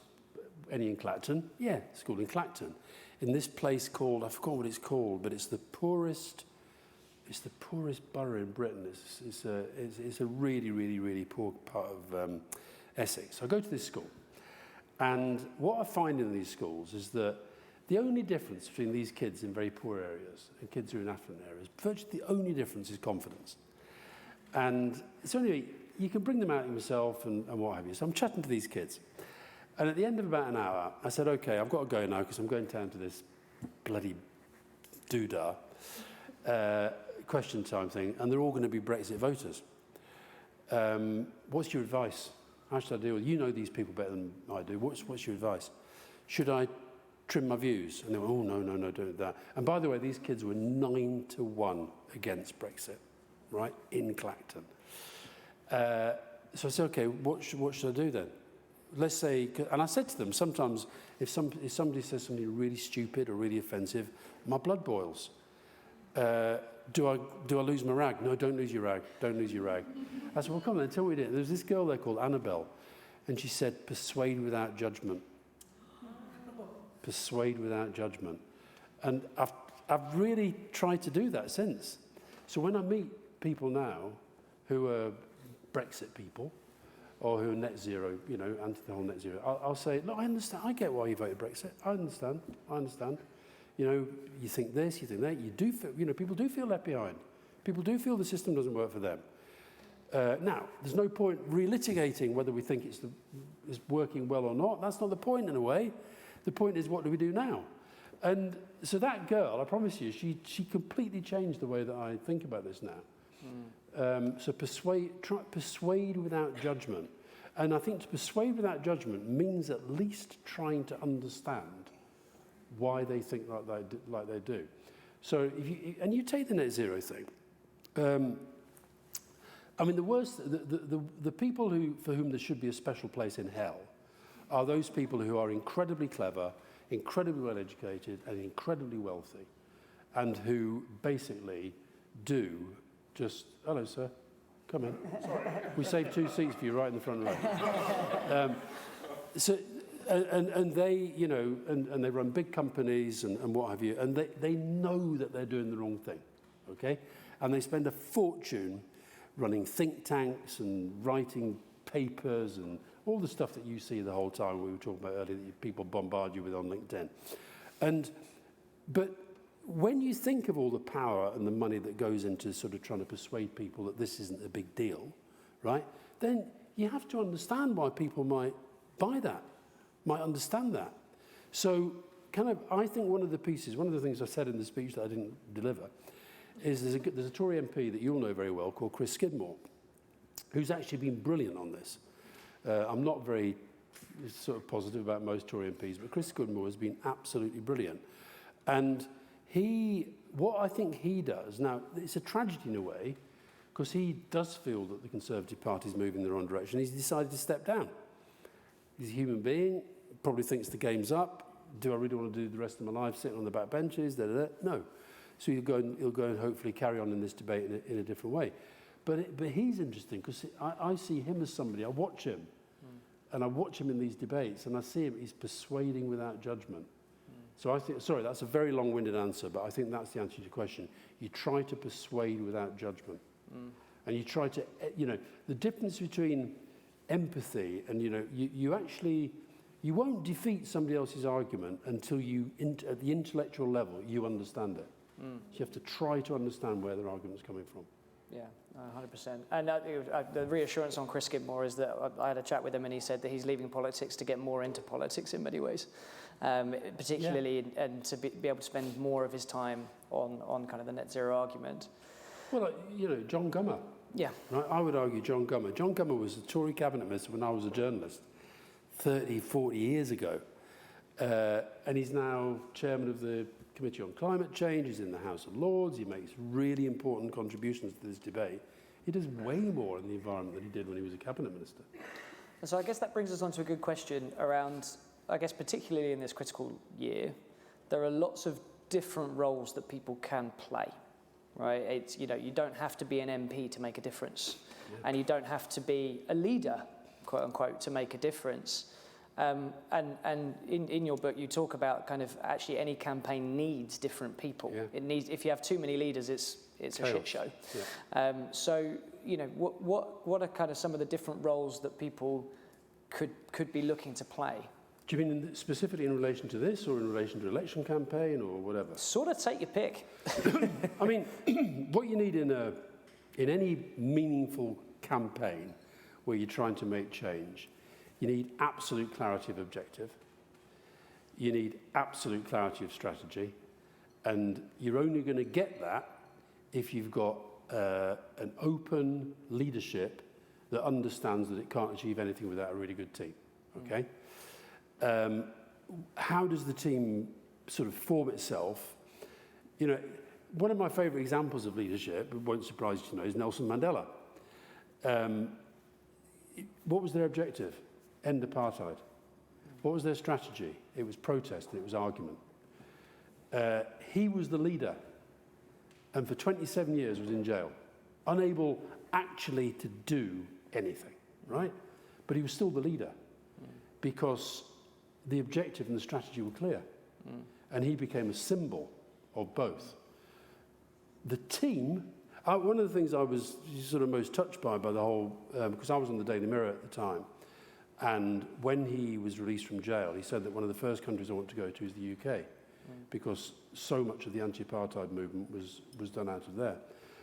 any in Clacton? Yeah, school in Clacton. In this place called, I forgot what it's called, but it's the poorest borough in Britain. It's a really, really, really poor part of Essex. So I go to this school, and what I find in these schools is that the only difference between these kids in very poor areas and kids who are in affluent areas, virtually the only difference is confidence. And so anyway, you can bring them out yourself and what have you. So I'm chatting to these kids. And at the end of about an hour, I said, okay, I've got to go now because I'm going down to this bloody doodah. Question Time thing, and they're all going to be Brexit voters. What's your advice? How should I deal with it? You know these people better than I do. What's your advice? Should I trim my views? And they went, oh, no, don't do that. And by the way, these kids were 9-1 against Brexit, right, in Clacton. So I said, okay, what should I do then? Let's say, and I said to them, sometimes if somebody says something really stupid or really offensive, my blood boils. Do I lose my rag? No, don't lose your rag. Don't lose your rag. I said, well, come on, tell me it. There's this girl there called Annabelle, and she said, persuade without judgment. Persuade without judgment. And I've really tried to do that since. So when I meet people now who are Brexit people, or who are net zero, anti the whole net zero, I'll say, look, I understand. I get why you voted Brexit. I understand. You think this, you think that. You do feel, people do feel left behind. People do feel the system doesn't work for them. Now, there's no point relitigating whether we think it's working well or not. That's not the point in a way. The point is, what do we do now? And so that girl, I promise you, she completely changed the way that I think about this now. So persuade without judgment. And I think to persuade without judgment means at least trying to understand why they think like they do. So if you take the net zero thing, I mean, the worst, the people for whom there should be a special place in hell are those people who are incredibly clever, incredibly well educated, and incredibly wealthy, and who basically do just, hello sir, come in. Sorry. We saved 2 seats for you right in the front row. And they, and they run big companies and what have you, and they know that they're doing the wrong thing, okay? And they spend a fortune running think tanks and writing papers and all the stuff that you see the whole time we were talking about earlier that people bombard you with on LinkedIn. But when you think of all the power and the money that goes into sort of trying to persuade people that this isn't a big deal, right, then you have to understand why people might buy that, might understand that. So I think one of the things I said in the speech that I didn't deliver is there's a Tory MP that you'll know very well called Chris Skidmore, who's actually been brilliant on this. I'm not very sort of positive about most Tory MPs, but Chris Skidmore has been absolutely brilliant. And what I think he does, now it's a tragedy in a way, because he does feel that the Conservative Party is moving in the wrong direction. He's decided to step down. He's a human being, probably thinks the game's up. Do I really want to do the rest of my life sitting on the back benches? No. So he'll go and hopefully carry on in this debate in a different way. But he's interesting because I see him as somebody, I watch him, and I watch him in these debates, and I see him, he's persuading without judgment. So I think, sorry, that's a very long-winded answer, but I think that's the answer to your question. You try to persuade without judgment. And you try to, the difference between empathy and, you won't defeat somebody else's argument until at the intellectual level, you understand it. So you have to try to understand where their argument's coming from. Yeah, 100%. And the reassurance on Chris Skidmore is that I had a chat with him and he said that he's leaving politics to get more into politics in many ways, particularly and to be able to spend more of his time on kind of the net zero argument. Well, John Gummer. Yeah. Right? I would argue John Gummer. John Gummer was a Tory cabinet minister when I was a journalist 30, 40 years ago. And he's now chairman of the Committee on Climate Change. He's in the House of Lords. He makes really important contributions to this debate. He does way more in the environment than he did when he was a cabinet minister. And so I guess that brings us on to a good question around, I guess particularly in this critical year, there are lots of different roles that people can play, right? It's, you don't have to be an MP to make a difference, and you don't have to be a leader, quote unquote, to make a difference. And in your book, you talk about kind of actually any campaign needs different people. Yeah. It needs, if you have too many leaders, it's a shit show. Yeah. So, what are kind of some of the different roles that people could be looking to play? Do you mean specifically in relation to this, or in relation to election campaign, or whatever? Sort of take your pick. I mean, what you need in any meaningful campaign where you're trying to make change, you need absolute clarity of objective. You need absolute clarity of strategy. And you're only going to get that if you've got an open leadership that understands that it can't achieve anything without a really good team. Okay? How does the team sort of form itself? One of my favourite examples of leadership, it won't surprise you to know, is Nelson Mandela. What was their objective? End apartheid. What was their strategy? It was protest and it was argument. He was the leader, and for 27 years was in jail, unable actually to do anything, right? But he was still the leader because the objective and the strategy were clear. And he became a symbol of both. The team, one of the things I was sort of most touched by the whole, because I was on the Daily Mirror at the time, and when he was released from jail, he said that one of the first countries I want to go to is the UK, because so much of the anti-apartheid movement was done out of there.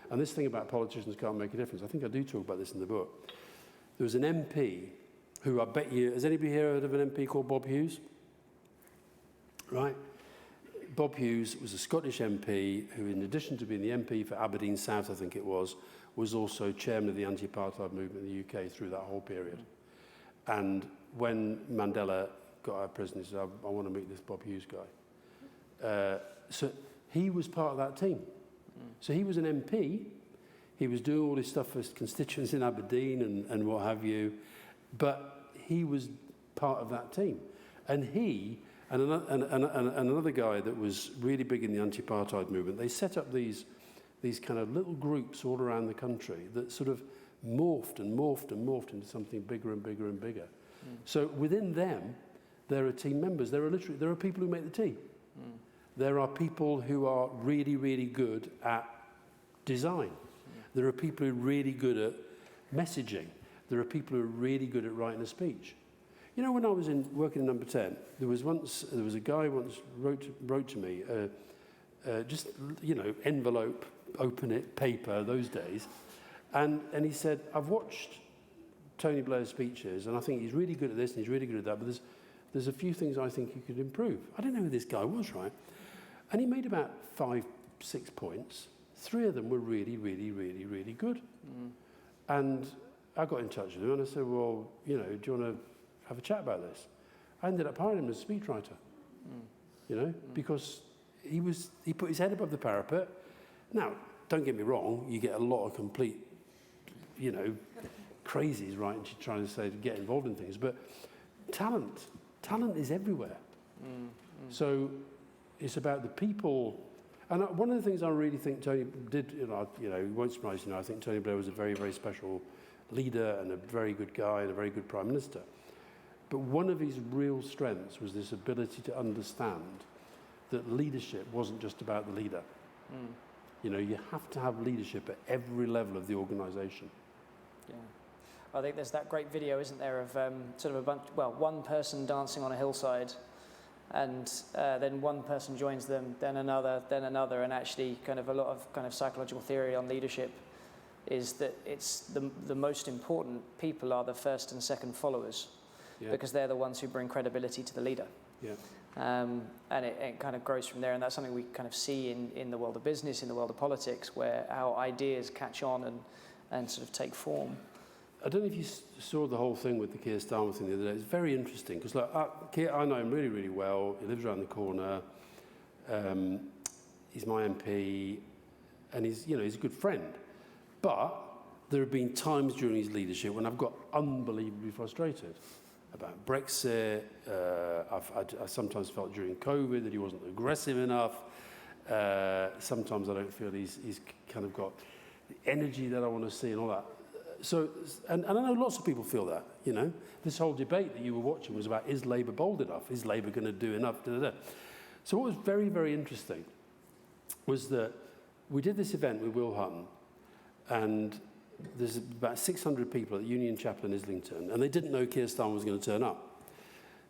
And this thing about politicians can't make a difference, I think I do talk about this in the book. There was an MP who I bet you, has anybody here heard of an MP called Bob Hughes? Right? Bob Hughes was a Scottish MP who, in addition to being the MP for Aberdeen South, I think it was also chairman of the anti-apartheid movement in the UK through that whole period. And when Mandela got out of prison, he said, I want to meet this Bob Hughes guy. So he was part of that team. So he was an MP. He was doing all this stuff for his constituents in Aberdeen and what have you. But he was part of that team. And he and another guy that was really big in the anti-apartheid movement, they set up these kind of little groups all around the country that sort of morphed and morphed and morphed into something bigger and bigger and bigger. So within them, there are team members. There are people who make the team. There are people who are really, really good at design. There are people who are really good at messaging. There are people who are really good at writing a speech. When I was working in Number 10, there was a guy once wrote to me, just envelope, open it, paper, those days, and he said, I've watched Tony Blair's speeches, and I think he's really good at this and he's really good at that, but there's a few things I think he could improve. I don't know who this guy was, right? And he made about 5-6 points. 3 of them were really, really, really, really good. And I got in touch with him and I said, well, do you want to have a chat about this? I ended up hiring him as a speechwriter, because he put his head above the parapet. Now, don't get me wrong, you get a lot of complete, crazies, right, and trying to say to get involved in things, but talent is everywhere. So it's about the people, And one of the things I really think Tony did, it won't surprise you, I think Tony Blair was a very, very special leader and a very good guy and a very good Prime Minister. But one of his real strengths was this ability to understand that leadership wasn't just about the leader. You have to have leadership at every level of the organisation. Yeah. I think there's that great video, isn't there, of sort of one person dancing on a hillside, and then one person joins them, then another, and actually kind of a lot of kind of psychological theory on leadership is that it's the most important people are the first and second followers, because they're the ones who bring credibility to the leader. Yeah. And it kind of grows from there, and that's something we kind of see in the world of business, in the world of politics, where our ideas catch on and sort of take form. I don't know if you saw the whole thing with the Keir Starmer thing the other day. It's very interesting because Keir, I know him really, really well. He lives around the corner. He's my MP, and he's a good friend. But there have been times during his leadership when I've got unbelievably frustrated about Brexit. I sometimes felt during COVID that he wasn't aggressive enough. Sometimes I don't feel he's kind of got the energy that I want to see and all that. So, and I know lots of people feel that, This whole debate that you were watching was about, is Labour bold enough? Is Labour going to do enough? Da, da, da. So what was very, very interesting was that we did this event with Will Hutton, and there's about 600 people at the Union Chapel in Islington, and they didn't know Keir Starmer was going to turn up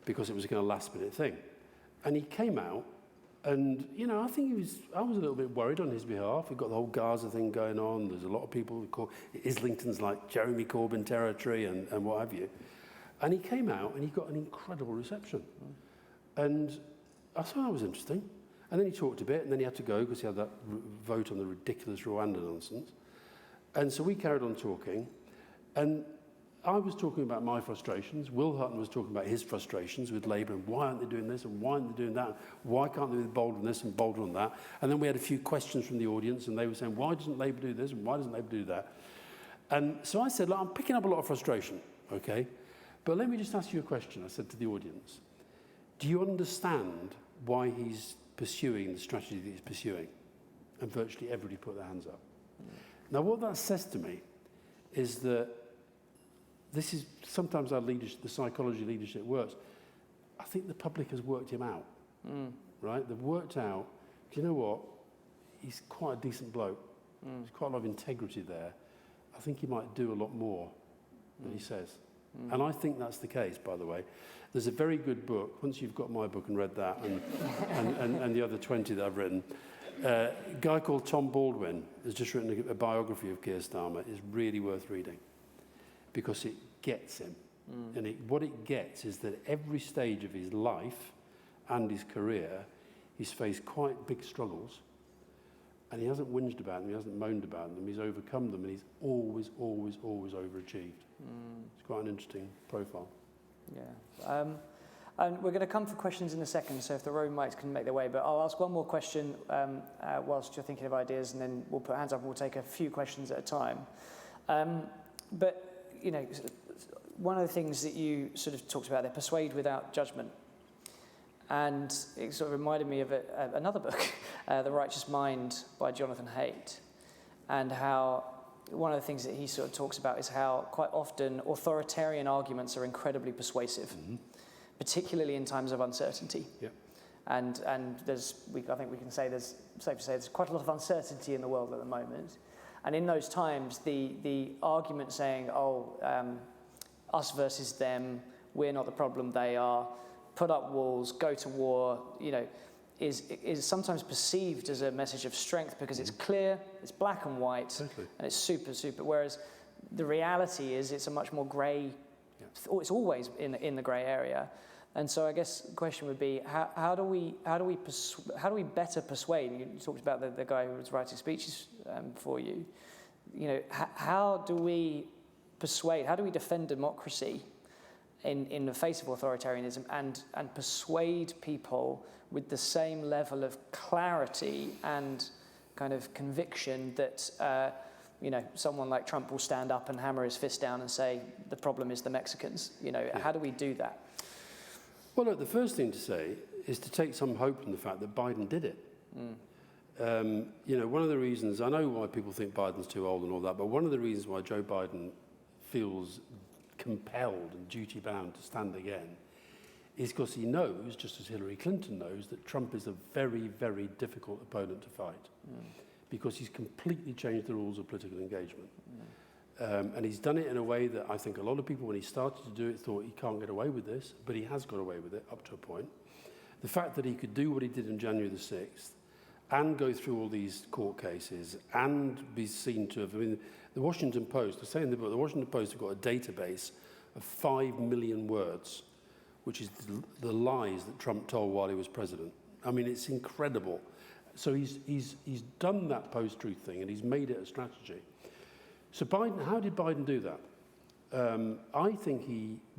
because it was a kind of last-minute thing. And he came out, and, I think I was a little bit worried on his behalf. We've got the whole Gaza thing going on. There's a lot of people who call Islington's like Jeremy Corbyn territory and what have you. And he came out, and he got an incredible reception. And I thought that was interesting. And then he talked a bit, and then he had to go because he had that vote on the ridiculous Rwanda nonsense. And so we carried on talking, and I was talking about my frustrations. Will Hutton was talking about his frustrations with Labour and why aren't they doing this and why aren't they doing that? Why can't they be bold on this and bold on that? And then we had a few questions from the audience, and they were saying, why doesn't Labour do this and why doesn't Labour do that? And so I said, look, I'm picking up a lot of frustration, okay? But let me just ask you a question, I said to the audience. Do you understand why he's pursuing the strategy that he's pursuing? And virtually everybody put their hands up. Now, what that says to me is that this is sometimes our leadership, the psychology of leadership works. I think the public has worked him out, right? They've worked out, do you know what? He's quite a decent bloke. There's quite a lot of integrity there. I think he might do a lot more than he says. And I think that's the case, by the way. There's a very good book, once you've got my book and read that, and the other 20 that I've written, a guy called Tom Baldwin has just written a biography of Keir Starmer. It's really worth reading because it gets him. And what it gets is that every stage of his life and his career, he's faced quite big struggles, and he hasn't whinged about them, he hasn't moaned about them, he's overcome them, and he's always, always, always overachieved. It's quite an interesting profile. Yeah. And we're going to come for questions in a second, so if the room mics can make their way, but I'll ask one more question whilst you're thinking of ideas, and then we'll put hands up and we'll take a few questions at a time. But one of the things that you sort of talked about there, persuade without judgment. And it sort of reminded me of another book, The Righteous Mind by Jonathan Haidt, and how one of the things that he sort of talks about is how quite often authoritarian arguments are incredibly persuasive, particularly in times of uncertainty. Yeah. And I think we can say safe to say there's quite a lot of uncertainty in the world at the moment. And in those times, the argument saying, us versus them, we're not the problem, they are, put up walls, go to war, is sometimes perceived as a message of strength because it's clear, it's black and white, exactly. And it's super, super. Whereas the reality is it's a much more grey, it's always in the grey area. And so I guess the question would be, how do we better persuade? You talked about the guy who was writing speeches for you. How do we persuade? How do we defend democracy in the face of authoritarianism and persuade people with the same level of clarity and kind of conviction that someone like Trump will stand up and hammer his fist down and say the problem is the Mexicans? How do we do that? Well, look, the first thing to say is to take some hope in the fact that Biden did it. You know, one of the reasons, I know why people think Biden's too old and all that, but one of the reasons why Joe Biden feels compelled and duty-bound to stand again is because he knows, just as Hillary Clinton knows, that Trump is a very, very difficult opponent to fight because he's completely changed the rules of political engagement. And he's done it in a way that I think a lot of people, when he started to do it, thought he can't get away with this, but he has got away with it up to a point. The fact that he could do what he did on January the 6th and go through all these court cases and be seen to have, I mean, the Washington Post, I say in the book, the Washington Post have got a database of 5 million words, which is the lies that Trump told while he was president. I mean, it's incredible. So he's done that post-truth thing and he's made it a strategy. So Biden, how did Biden do that? I think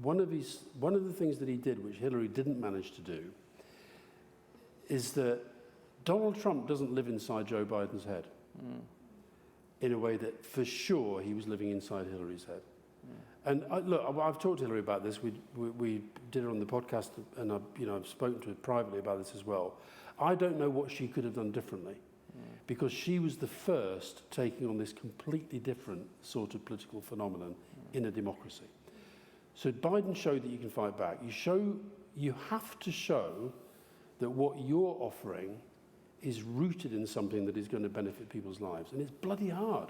one of the things that he did, which Hillary didn't manage to do, is that Donald Trump doesn't live inside Joe Biden's head in a way that for sure he was living inside Hillary's head. And look, I've talked to Hillary about this. We did it on the podcast, and I've spoken to her privately about this as well. I don't know what she could have done differently, because she was the first taking on this completely different sort of political phenomenon in a democracy. So Biden showed that you can fight back. You have to show that what you're offering is rooted in something that is going to benefit people's lives, and it's bloody hard.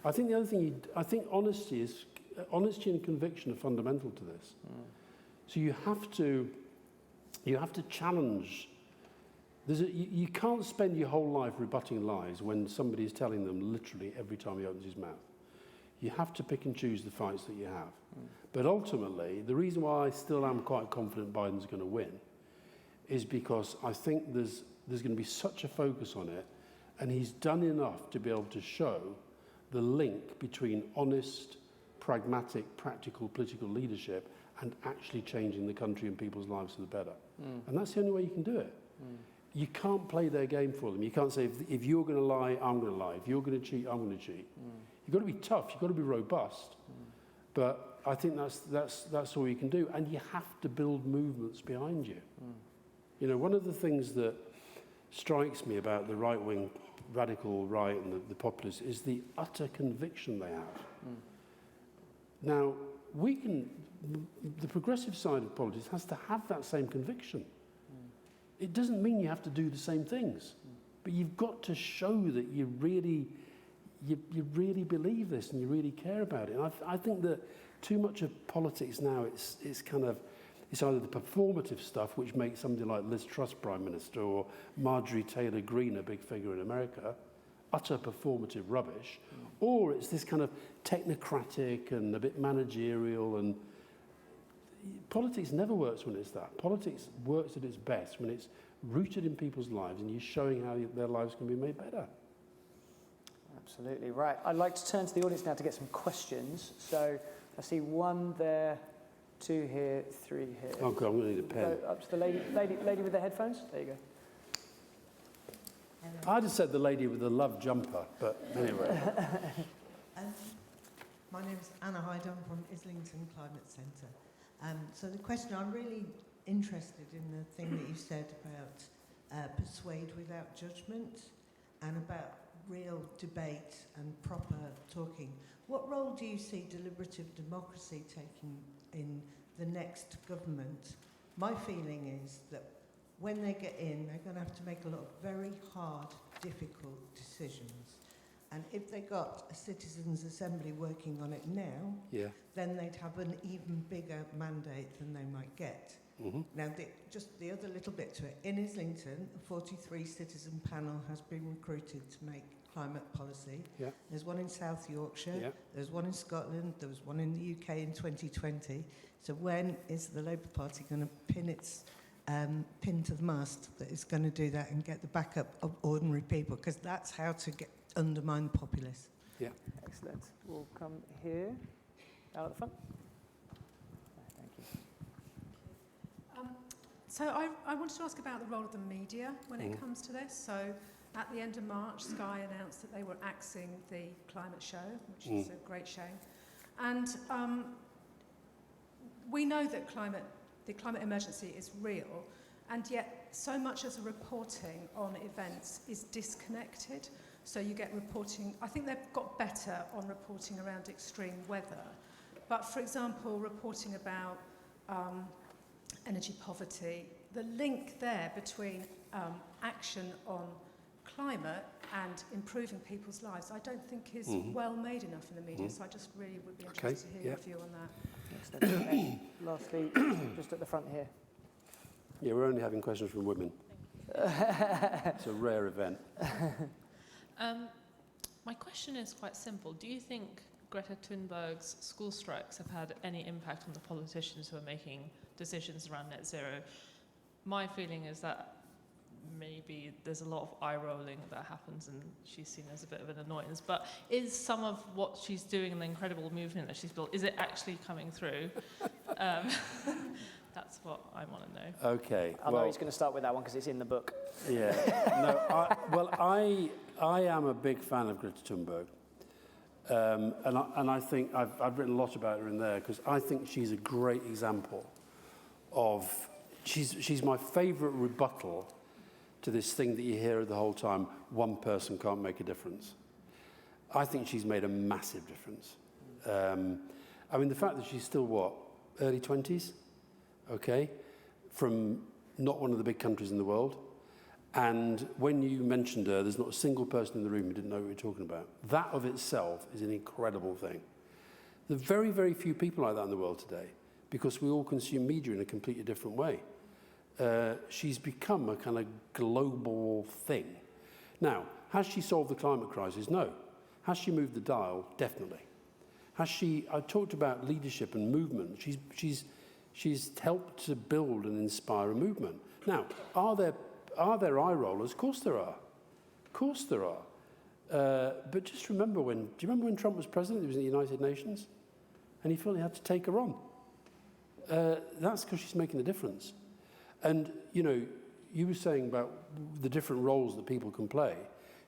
I think the other thing, I think honesty and conviction are fundamental to this. So you have to challenge. You can't spend your whole life rebutting lies when somebody is telling them literally every time he opens his mouth. You have to pick and choose the fights that you have. But ultimately, the reason why I still am quite confident Biden's going to win is because I think there's going to be such a focus on it, and he's done enough to be able to show the link between honest, pragmatic, practical political leadership and actually changing the country and people's lives for the better. And that's the only way you can do it. You can't play their game for them. You can't say, if you're going to lie, I'm going to lie. If you're going to cheat, I'm going to cheat. You've got to be tough. You've got to be robust. But I think that's all you can do. And you have to build movements behind you. You know, one of the things that strikes me about the right-wing, radical right and the populists is the utter conviction they have. Now, the progressive side of politics has to have that same conviction. It doesn't mean you have to do the same things, but you've got to show that you really believe this and you really care about it. And I think that too much of politics now, it's either the performative stuff, which makes somebody like Liz Truss Prime Minister or Marjorie Taylor Greene a big figure in America, utter performative rubbish, or it's this kind of technocratic and a bit managerial, and politics never works when it's that. Politics works at its best when it's rooted in people's lives and you're showing how their lives can be made better. Absolutely. Right. I'd like to turn to the audience now to get some questions. So I see one there, 2 here, 3 here. Oh, God, I'm going to need a pen. Go up to the lady with the headphones. There you go. I'd have said the lady with the love jumper, but anyway. My name is Anna Hyde. I'm from Islington Climate Centre. So the question, I'm really interested in the thing that you said about persuade without judgment and about real debate and proper talking. What role do you see deliberative democracy taking in the next government? My feeling is that when they get in, they're going to have to make a lot of very hard, difficult decisions. And if they got a citizens' assembly working on it now, then they'd have an even bigger mandate than they might get. Now, just the other little bit to it, in Islington, a 43-citizen panel has been recruited to make climate policy. There's one in South Yorkshire, there's one in Scotland, there was one in the UK in 2020. So when is the Labour Party going to pin its pin to the mast that it's going to do that and get the backup of ordinary people? Because that's how to undermine the populists. Excellent. We'll come here, out at the front. Thank you. So I wanted to ask about the role of the media when it comes to this. So at the end of March, Sky announced that they were axing the climate show, which is a great shame. And we know that the climate emergency is real, And yet, so much as the reporting on events is disconnected. So you get reporting, I think they've got better on reporting around extreme weather. But for example, reporting about energy poverty, the link there between action on climate and improving people's lives, I don't think is well made enough in the media. So I just really would be interested to hear your view on that. Okay. Lastly, just at the front here. Yeah, we're only having questions from women. It's a rare event. My question is quite simple. Do you think Greta Thunberg's school strikes have had any impact on the politicians who are making decisions around net zero? My feeling is that maybe there's a lot of eye rolling that happens and she's seen as a bit of an annoyance. But is some of what she's doing and the incredible movement that she's built, is it actually coming through? That's what I want to know. Okay. I know he's going to start with that one because it's in the book. Yeah. I am a big fan of Greta Thunberg. And I think I've written a lot about her in there because I think she's a great example of, she's my favourite rebuttal to this thing that you hear the whole time, one person can't make a difference. I think she's made a massive difference. I mean, the fact that she's still, what, early 20s? Okay, from not one of the big countries in the world. And when you mentioned her, there's not a single person in the room who didn't know what you were talking about. That of itself is an incredible thing. There are very, very few people like that in the world today because we all consume media in a completely different way. She's become a kind of global thing. Now, has she solved the climate crisis? No. Has she moved the dial? Definitely. Has she, I talked about leadership and movement. She's helped to build and inspire a movement. Now, are there eye rollers? Of course there are. Of course there are. But just remember do you remember when Trump was president? He was in the United Nations? And he felt he had to take her on. That's because she's making a difference. And, you know, you were saying about the different roles that people can play.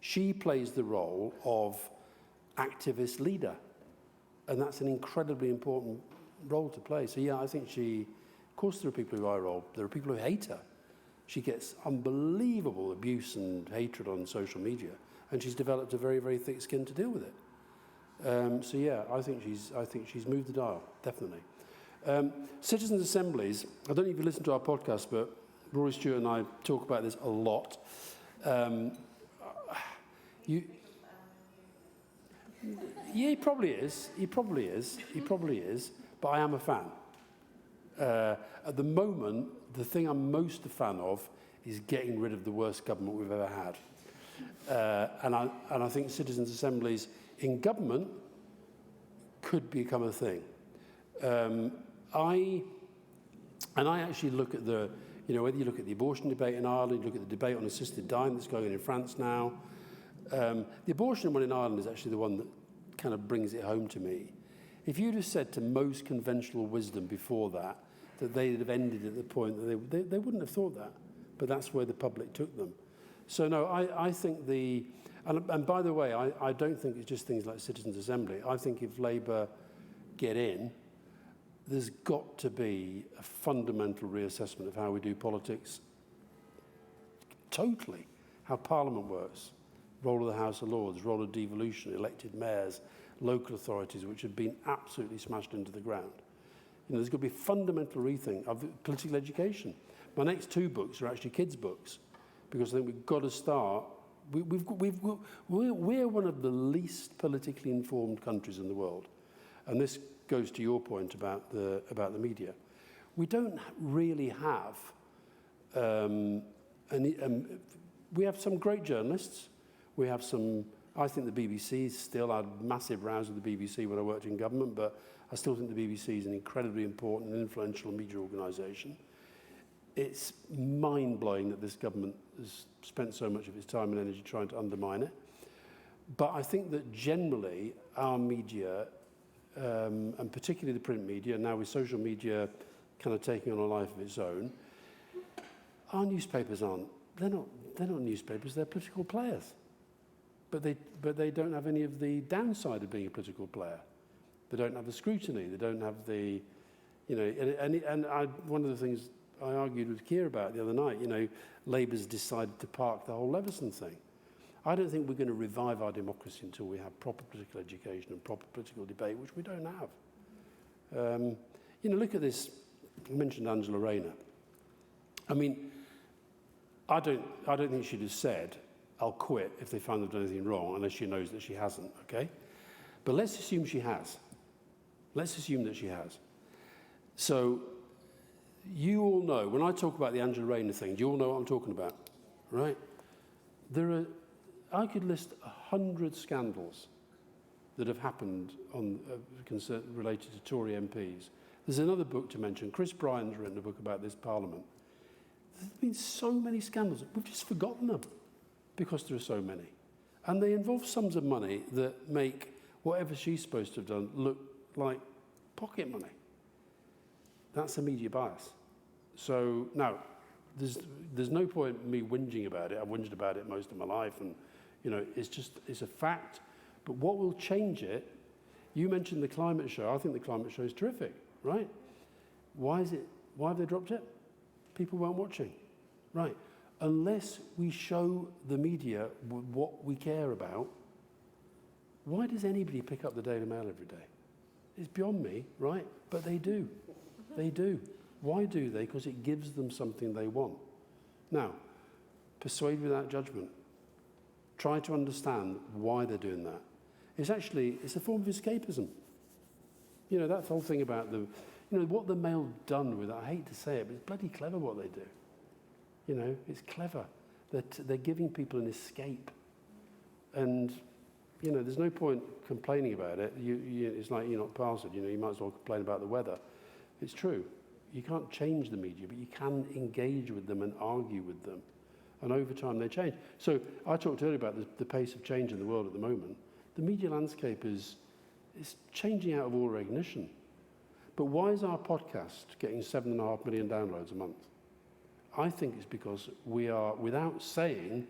She plays the role of activist leader. And that's an incredibly important role to play. So, yeah, I think of course there are people who eye roll. There are people who hate her. She gets unbelievable abuse and hatred on social media. And she's developed a very, very thick skin to deal with it. So, yeah, I think she's moved the dial, definitely. Citizens' assemblies, I don't know if you listen to our podcast, but Rory Stewart and I talk about this a lot. Yeah, he probably is. He probably is. But I am a fan. At the moment, the thing I'm most a fan of is getting rid of the worst government we've ever had. And I think citizens' assemblies in government could become a thing. I actually look at whether you look at the abortion debate in Ireland, you look at the debate on assisted dying that's going on in France now. The abortion one in Ireland is actually the one that kind of brings it home to me. If you'd have said to most conventional wisdom before that they'd have ended at the point that they wouldn't have thought that, but that's where the public took them. So no, I think and by the way, I don't think it's just things like Citizens' Assembly. I think if Labour get in, there's got to be a fundamental reassessment of how we do politics. Totally. How Parliament works, role of the House of Lords, role of devolution, elected mayors, local authorities, which have been absolutely smashed into the ground. You know, there's got to be a fundamental rethink of political education. My next 2 books are actually kids' books, because I think we've got to start. We're one of the least politically informed countries in the world, and this goes to your point about the media. We don't really have we have some great journalists. We have some. I think the BBC still had massive rows with the BBC when I worked in government, but I still think the BBC is an incredibly important and influential media organisation. It's mind-blowing that this government has spent so much of its time and energy trying to undermine it. But I think that generally our media, and particularly the print media, now with social media kind of taking on a life of its own, our newspapers they're not newspapers, they're political players. But they don't have any of the downside of being a political player. They don't have the scrutiny. They don't have the, one of the things I argued with Keir about the other night. You know, Labour's decided to park the whole Leveson thing. I don't think we're going to revive our democracy until we have proper political education and proper political debate, which we don't have. You know, look at this. I mentioned Angela Rayner. I mean, I don't think she'd have said, I'll quit if they found they've done anything wrong, unless she knows that she hasn't, okay? But let's assume she has. Let's assume that she has. So you all know, when I talk about the Angela Rayner thing, do you all know what I'm talking about, right? I could list 100 scandals that have happened on related to Tory MPs. There's another book to mention. Chris Bryan's written a book about this Parliament. There's been so many scandals. We've just forgotten them because there are so many. And they involve sums of money that make whatever she's supposed to have done look like pocket money. That's a media bias. So now, there's no point in me whinging about it. I've whinged about it most of my life, and you know, it's a fact. But what will change it? You mentioned the climate show. I think the climate show is terrific, right? Why have they dropped it? People weren't watching, right? Unless we show the media what we care about, why does anybody pick up the Daily Mail every day? It's beyond me, right? But they do. They do. Why do they? Because it gives them something they want. Now, persuade without judgment. Try to understand why they're doing that. It's a form of escapism. You know, that whole thing about what the Mail done with it, I hate to say it, but it's bloody clever what they do. You know, it's clever. They're giving people an escape. And, you know, there's no point complaining about it. It's like you're not past it. You know, you might as well complain about the weather. It's true. You can't change the media, but you can engage with them and argue with them. And over time, they change. So I talked earlier about the pace of change in the world at the moment. The media landscape is changing out of all recognition. But why is our podcast getting 7.5 million downloads a month? I think it's because we are, without saying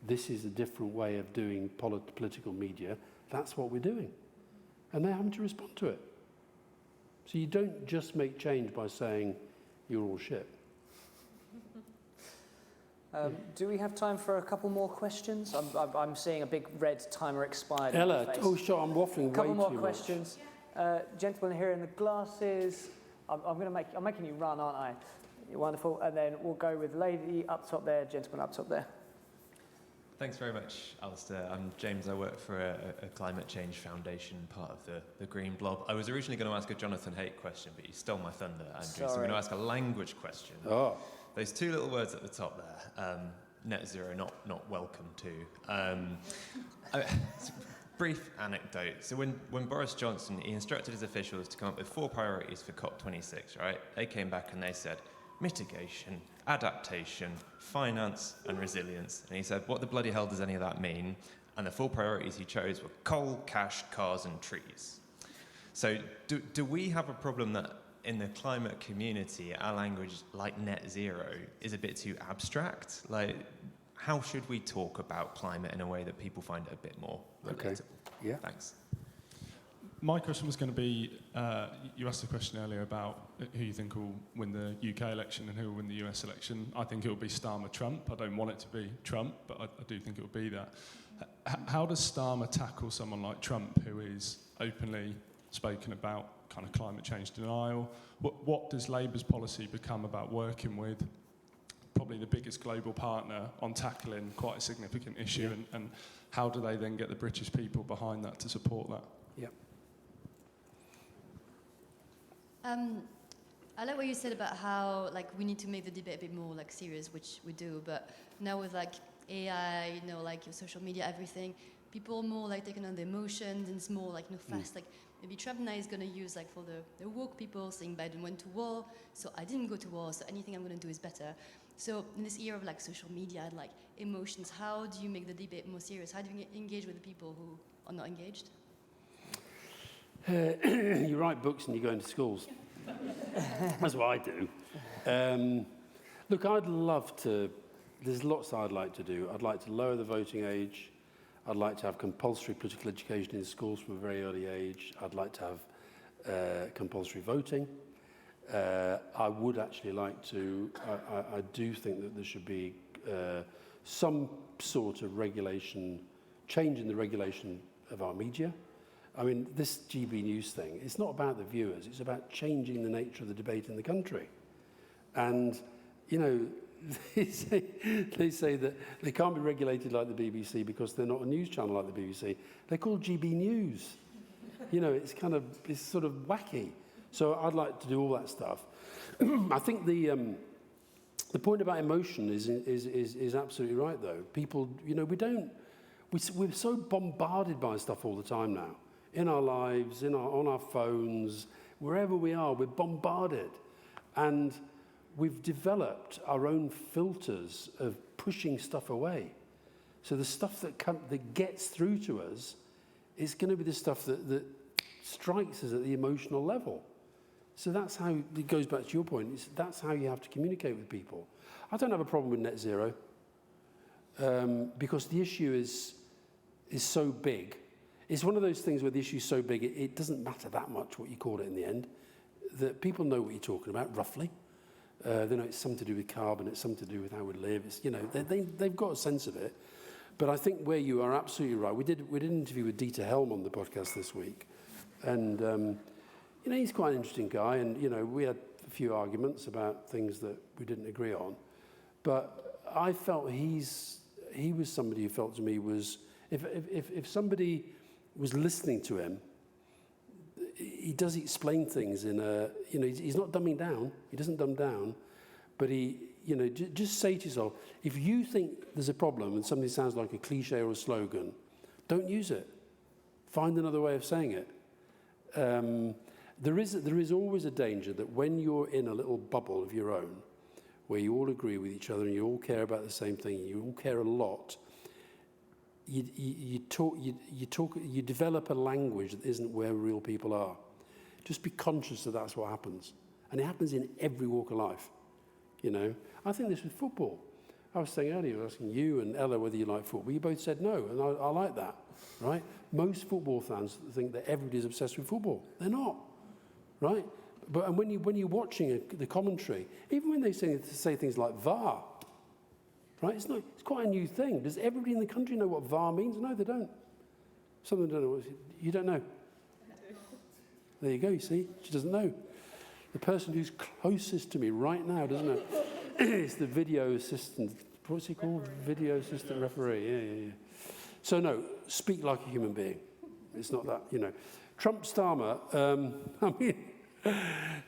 this is a different way of doing political media, that's what we're doing. And they're having to respond to it. So you don't just make change by saying you're all shit. Do we have time for a couple more questions? I'm seeing a big red timer expired. Ella, oh sure, I'm waffling way too much. Couple more questions. Gentleman here in the glasses. I'm making you run, aren't I? You're wonderful. And then we'll go with lady up top there, gentleman up top there. Thanks very much, Alastair. I'm James. I work for a climate change foundation, part of the Green Blob. I was originally going to ask a Jonathan Haidt question, but you stole my thunder, Andrew. Sorry. So I'm going to ask a language question. Oh. Those two little words at the top there, net zero, not welcome to. Brief anecdote. So when Boris Johnson, he instructed his officials to come up with 4 priorities for COP26, right? They came back and they said, mitigation, adaptation, finance and resilience. And he said, what the bloody hell does any of that mean? And the 4 priorities he chose were coal, cash, cars and trees. So do we have a problem that in the climate community, our language like net zero is a bit too abstract? Like, how should we talk about climate in a way that people find it a bit more relatable? Okay. Yeah. Thanks. My question was going to be, you asked a question earlier about who you think will win the UK election and who will win the US election. I think it will be Starmer Trump. I don't want it to be Trump, but I do think it will be that. How does Starmer tackle someone like Trump, who is openly spoken about kind of climate change denial? What does Labour's policy become about working with probably the biggest global partner on tackling quite a significant issue, and how do they then get the British people behind that to support that? Yeah. I like what you said about how we need to make the debate a bit more serious, which we do, but now with AI, your social media, everything, people are more taking on the emotions, and it's more fast. Maybe Trump now is going to use for the woke people saying Biden went to war, so I didn't go to war, so anything I'm going to do is better. So in this era of social media and emotions, how do you make the debate more serious? How do you engage with the people who are not engaged? You write books and you go into schools. That's what I do. Look, I'd love to, there's lots I'd like to do. I'd like to lower the voting age. I'd like to have compulsory political education in schools from a very early age. I'd like to have compulsory voting. I would actually like to, I do think that there should be some sort of regulation, change in the regulation of our media. I mean, this GB News thing, it's not about the viewers, it's about changing the nature of the debate in the country. And, you know, they say that they can't be regulated like the BBC because they're not a news channel like the BBC. They're called GB News. You know, it's sort of wacky. So I'd like to do all that stuff. I think the point about emotion is absolutely right, though. People, you know, we're so bombarded by stuff all the time now. In our lives, on our phones, wherever we are, we're bombarded. And we've developed our own filters of pushing stuff away. So the stuff that gets through to us is going to be the stuff that strikes us at the emotional level. So that's how, it goes back to your point, that's how you have to communicate with people. I don't have a problem with net zero because the issue is so big. It's one of those things where the issue is so big, it doesn't matter that much what you call it in the end. That people know what you're talking about, roughly. They know it's something to do with carbon, it's something to do with how we live. It's, you know, they've got a sense of it. But I think where you are absolutely right, we did an interview with Dieter Helm on the podcast this week. And, you know, he's quite an interesting guy. And, you know, we had a few arguments about things that we didn't agree on. But I felt he was somebody who felt to me was, if somebody was listening to him, he does explain things in a, you know, he's not dumbing down. He doesn't dumb down. But he, you know, just say to yourself, if you think there's a problem and something sounds like a cliche or a slogan, don't use it. Find another way of saying it. There is always a danger that when you're in a little bubble of your own, where you all agree with each other and you all care about the same thing, you all care a lot, you develop a language that isn't where real people are. Just be conscious that that's what happens. And it happens in every walk of life. You know, I think this with football. I was saying earlier, I was asking you and Ella whether you like football. You both said no, and I like that, right? Most football fans think that everybody's obsessed with football. They're not, right? And when you're watching the commentary, even when they say things like VAR, right? It's quite a new thing. Does everybody in the country know what VAR means? No, they don't. Some of them don't know. You don't know. There you go, you see? She doesn't know. The person who's closest to me right now doesn't know. It's the video assistant. What's he called? Video assistant referee. Yeah. So no, speak like a human being. It's not that, you know. Trump Starmer, I mean,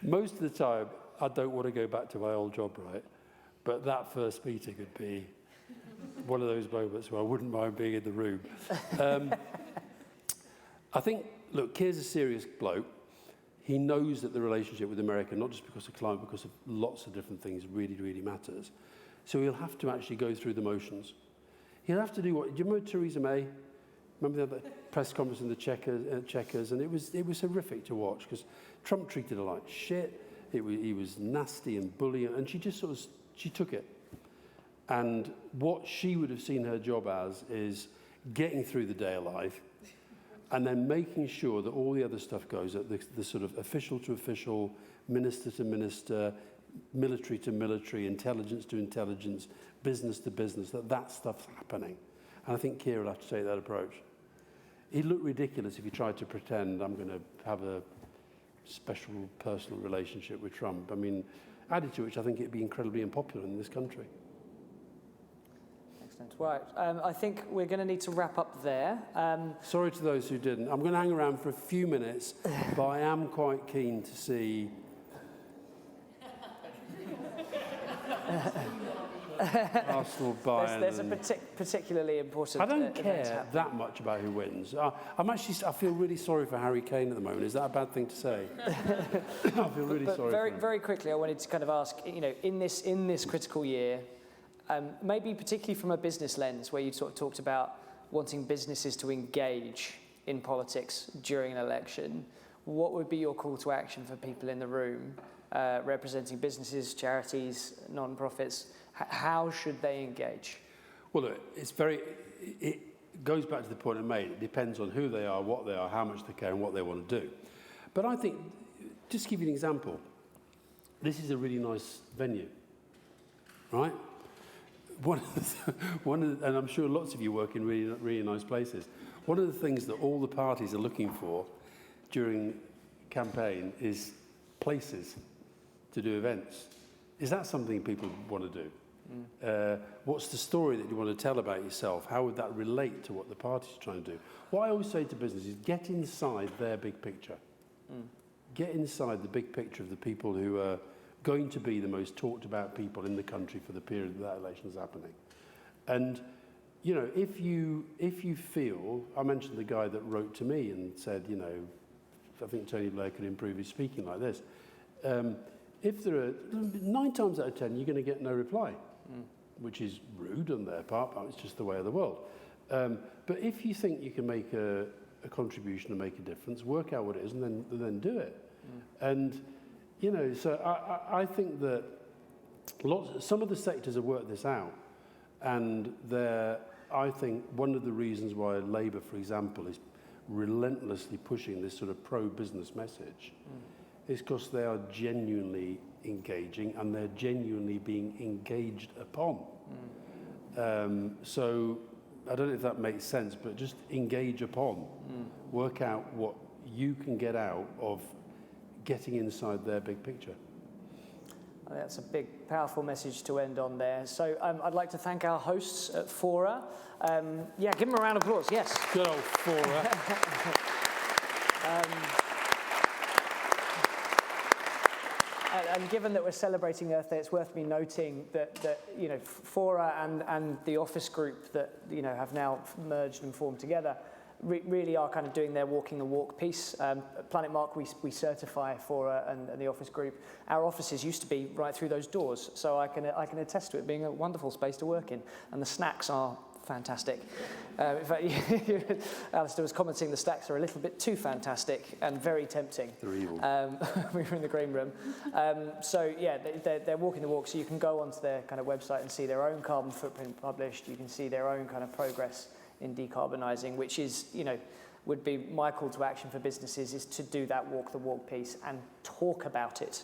most of the time, I don't want to go back to my old job, right? But that first meeting would be one of those moments where I wouldn't mind being in the room. I think, look, Keir's a serious bloke. He knows that the relationship with America, not just because of climate, because of lots of different things, really, really matters. So he'll have to actually go through the motions. He'll have to do what... Do you remember Theresa May? Remember the press conference in the Chequers? And it was horrific to watch because Trump treated her like shit. He was nasty and bullying, and she just sort of... She took it. And what she would have seen her job as is getting through the day of life and then making sure that all the other stuff goes at the sort of official to official, minister to minister, military to military, intelligence to intelligence, business to business, that stuff's happening. And I think Keir will have to take that approach. He'd look ridiculous if he tried to pretend I'm going to have a special personal relationship with Trump. I mean, added to which I think it'd be incredibly unpopular in this country. Excellent. Right. I think we're going to need to wrap up there. Sorry to those who didn't. I'm going to hang around for a few minutes, but I am quite keen to see... Arsenal Bayern. There's a particularly important. I don't care that much about who wins. I feel really sorry for Harry Kane at the moment. Is that a bad thing to say? I feel really sorry. But very quickly, I wanted to kind of ask, you know, in this critical year, maybe particularly from a business lens, where you sort of talked about wanting businesses to engage in politics during an election. What would be your call to action for people in the room, representing businesses, charities, non-profits? How should they engage? Well, look, it goes back to the point I made. It depends on who they are, what they are, how much they care, and what they want to do. But I think, just to give you an example, this is a really nice venue, right? And I'm sure lots of you work in really, really nice places. One of the things that all the parties are looking for during campaign is places to do events. Is that something people want to do? What's the story that you want to tell about yourself? How would that relate to what the party's trying to do? What I always say to businesses is get inside their big picture. Get inside the big picture of the people who are going to be the most talked about people in the country for the period that election is happening. And, you know, if you feel, I mentioned the guy that wrote to me and said, you know, I think Tony Blair could improve his speaking like this. If there are 9 times out of 10, you're going to get no reply, which is rude on their part, but it's just the way of the world. But if you think you can make a contribution and make a difference, work out what it is, and then do it. And you know, so I think that some of the sectors have worked this out, and I think one of the reasons why Labour, for example, is relentlessly pushing this sort of pro-business message is because they are genuinely engaging and they're genuinely being engaged upon. So I don't know if that makes sense, but just engage upon. Work out what you can get out of getting inside their big picture. I think that's a big, powerful message to end on there. So I'd like to thank our hosts at Fora. Yeah, give them a round of applause, yes. Good old Fora. And given that we're celebrating Earth Day, it's worth me noting that you know, Fora and the office group that, you know, have now merged and formed together really are kind of doing their walking the walk piece. Planet Mark, we certify Fora and the office group. Our offices used to be right through those doors, so I can attest to it being a wonderful space to work in, and the snacks are fantastic. In fact, Alastair was commenting the snacks are a little bit too fantastic and very tempting. They're evil. We were in the green room. So yeah, they're walking the walk, so you can go onto their kind of website and see their own carbon footprint published. You can see their own kind of progress in decarbonising, which is, you know, would be my call to action for businesses, is to do that walk the walk piece and talk about it.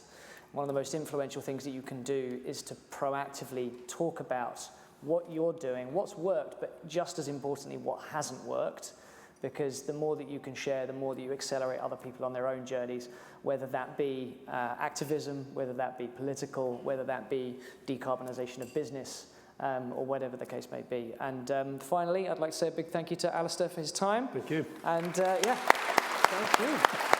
One of the most influential things that you can do is to proactively talk about what you're doing, what's worked, but just as importantly, what hasn't worked, because the more that you can share, the more that you accelerate other people on their own journeys, whether that be activism, whether that be political, whether that be decarbonisation of business, or whatever the case may be. And finally, I'd like to say a big thank you to Alastair for his time. Thank you. And yeah, thank you.